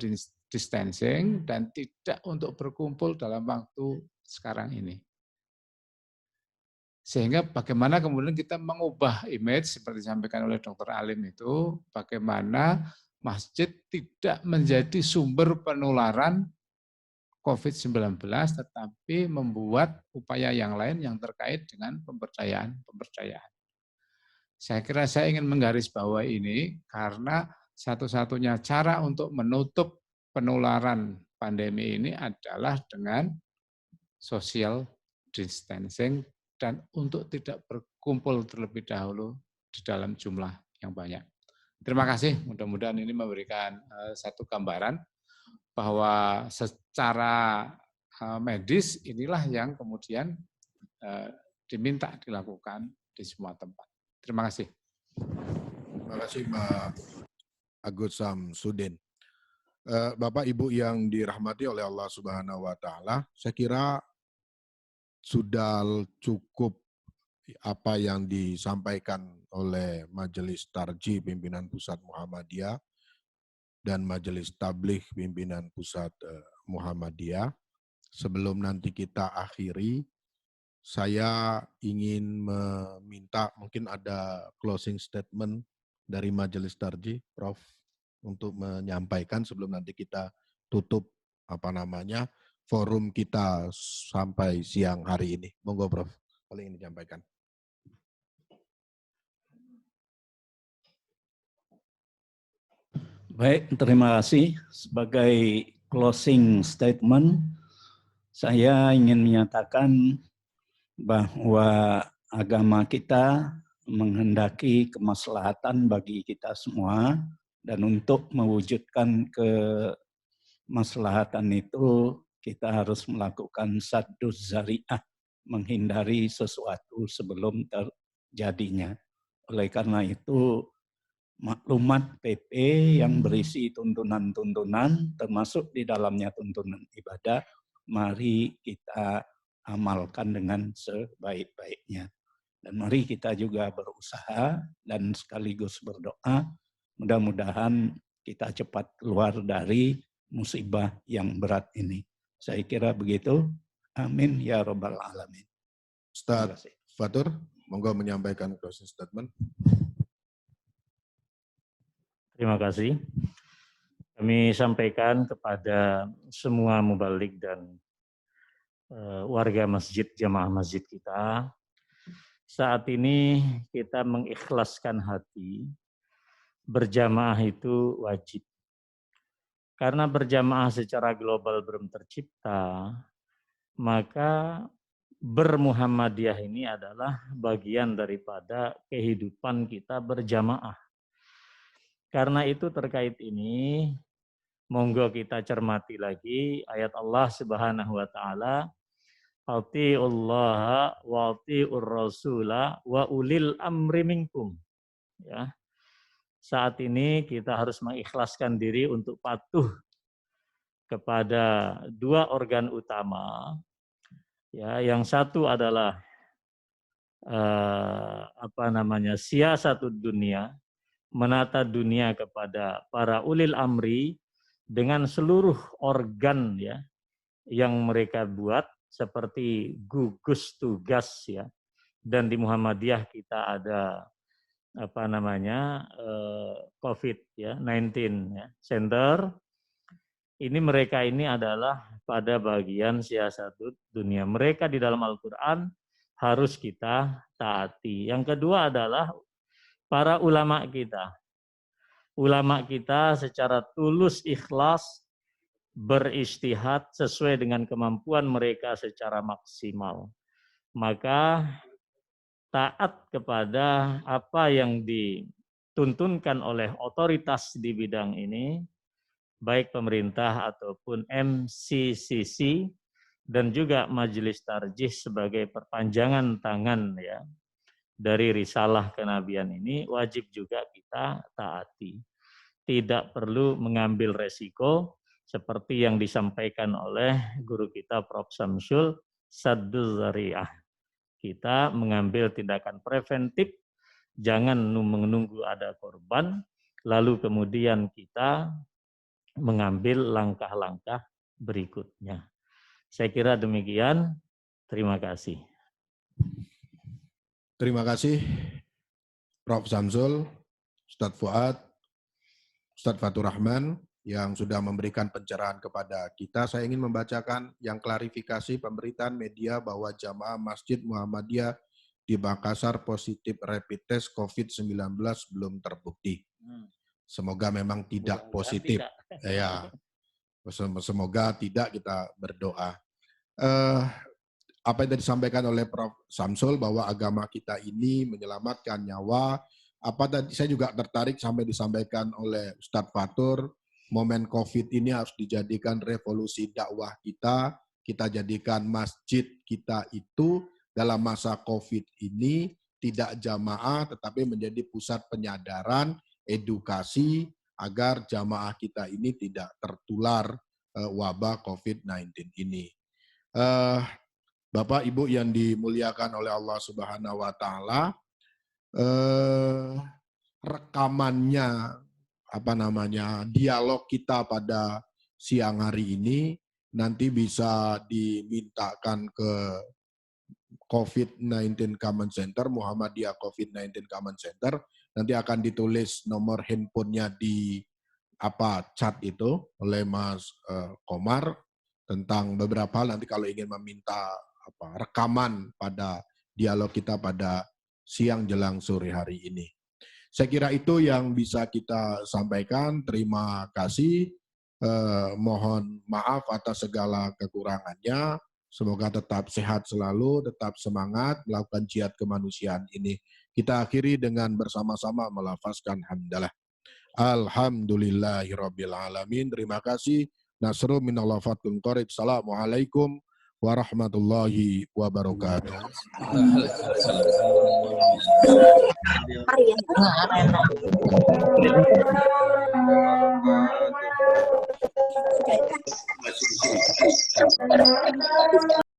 distancing dan tidak untuk berkumpul dalam waktu sekarang ini. Sehingga bagaimana kemudian kita mengubah image seperti disampaikan oleh Dr. Alim itu, bagaimana masjid tidak menjadi sumber penularan COVID-19, tetapi membuat upaya yang lain yang terkait dengan pemberdayaan. Saya kira saya ingin menggarisbawahi ini karena satu-satunya cara untuk menutup penularan pandemi ini adalah dengan social distancing dan untuk tidak berkumpul terlebih dahulu di dalam jumlah yang banyak. Terima kasih, mudah-mudahan ini memberikan satu gambaran bahwa secara medis inilah yang kemudian diminta dilakukan di semua tempat. Terima kasih. Terima kasih Pak Agus Samsudin. Bapak Ibu yang dirahmati oleh Allah Subhanahu wa taala, saya kira sudah cukup apa yang disampaikan oleh Majelis Tarji Pimpinan Pusat Muhammadiyah dan Majelis Tabligh Pimpinan Pusat Muhammadiyah. Sebelum nanti kita akhiri, saya ingin meminta mungkin ada closing statement dari Majelis Tarji, Prof, untuk menyampaikan sebelum nanti kita tutup forum kita sampai siang hari ini. Monggo Prof, paling ingin disampaikan. Baik, terima kasih. Sebagai closing statement, saya ingin menyatakan bahwa agama kita menghendaki kemaslahatan bagi kita semua, dan untuk mewujudkan kemaslahatan itu kita harus melakukan sadduz zari'ah, menghindari sesuatu sebelum terjadinya. Oleh karena itu, maklumat PP yang berisi tuntunan-tuntunan, termasuk di dalamnya tuntunan ibadah, mari kita amalkan dengan sebaik-baiknya. Dan mari kita juga berusaha dan sekaligus berdoa, mudah-mudahan kita cepat keluar dari musibah yang berat ini. Saya kira begitu. Amin ya rabbal alamin. Ustaz Fatur, monggo menyampaikan closing statement. Terima kasih. Kami sampaikan kepada semua mubalik dan warga masjid, jamaah masjid kita, saat ini kita mengikhlaskan hati, berjamaah itu wajib. Karena berjamaah secara global belum tercipta, maka bermuhammadiyah ini adalah bagian daripada kehidupan kita berjamaah. Karena itu terkait ini, monggo kita cermati lagi ayat Allah Subhanahu wa taala, Atiullaha wa atiur rasula wa ulil amri minkum. Ya. Saat ini kita harus mengikhlaskan diri untuk patuh kepada dua organ utama. Ya, yang satu adalah siasatud dunia, menata dunia kepada para ulil amri dengan seluruh organ ya yang mereka buat seperti gugus tugas ya. Dan di Muhammadiyah kita ada COVID ya 19 ya center. Ini mereka ini adalah pada bagian siasatud dunia. Mereka di dalam Al-Qur'an harus kita taati. Yang kedua adalah para ulama kita. Ulama kita secara tulus ikhlas beristihad sesuai dengan kemampuan mereka secara maksimal. Maka taat kepada apa yang dituntunkan oleh otoritas di bidang ini, baik pemerintah ataupun MCCC dan juga Majelis Tarjih sebagai perpanjangan tangan ya dari risalah kenabian ini, wajib juga kita taati. Tidak perlu mengambil resiko seperti yang disampaikan oleh guru kita Prof. Samsul Sadduz Zariah. Kita mengambil tindakan preventif, jangan menunggu ada korban, lalu kemudian kita mengambil langkah-langkah berikutnya. Saya kira demikian. Terima kasih. Terima kasih Prof. Samsul, Ustadz Fuad, Ustadz Fatur Rahman yang sudah memberikan pencerahan kepada kita. Saya ingin membacakan yang klarifikasi pemberitaan media bahwa jamaah Masjid Muhammadiyah di Makassar positif rapid test COVID-19 belum terbukti. Semoga memang tidak positif. Ya, semoga tidak, kita berdoa. Apa yang tadi disampaikan oleh Prof. Samsul bahwa agama kita ini menyelamatkan nyawa. Apa tadi saya juga tertarik sampai disampaikan oleh Ustadz Fatur, momen COVID ini harus dijadikan revolusi dakwah kita. Kita jadikan masjid kita itu dalam masa COVID ini tidak jamaah tetapi menjadi pusat penyadaran, edukasi agar jamaah kita ini tidak tertular wabah COVID-19 ini. Bapak Ibu yang dimuliakan oleh Allah Subhanahu wa taala, rekamannya dialog kita pada siang hari ini nanti bisa dimintakan ke COVID-19 Command Center, Muhammadiyah COVID-19 Command Center. Nanti akan ditulis nomor handphonenya di chat itu oleh Mas Komar tentang beberapa hal. Nanti kalau ingin meminta rekaman pada dialog kita pada siang jelang sore hari ini. Saya kira itu yang bisa kita sampaikan. Terima kasih. Mohon maaf atas segala kekurangannya. Semoga tetap sehat selalu, tetap semangat melakukan jihad kemanusiaan ini. Kita akhiri dengan bersama-sama melafazkan hamdalah. Alhamdulillahirabbil alamin. Terima kasih. Nasru minallah fathun qarib. Assalamualaikum warahmatullahi wabarakatuh.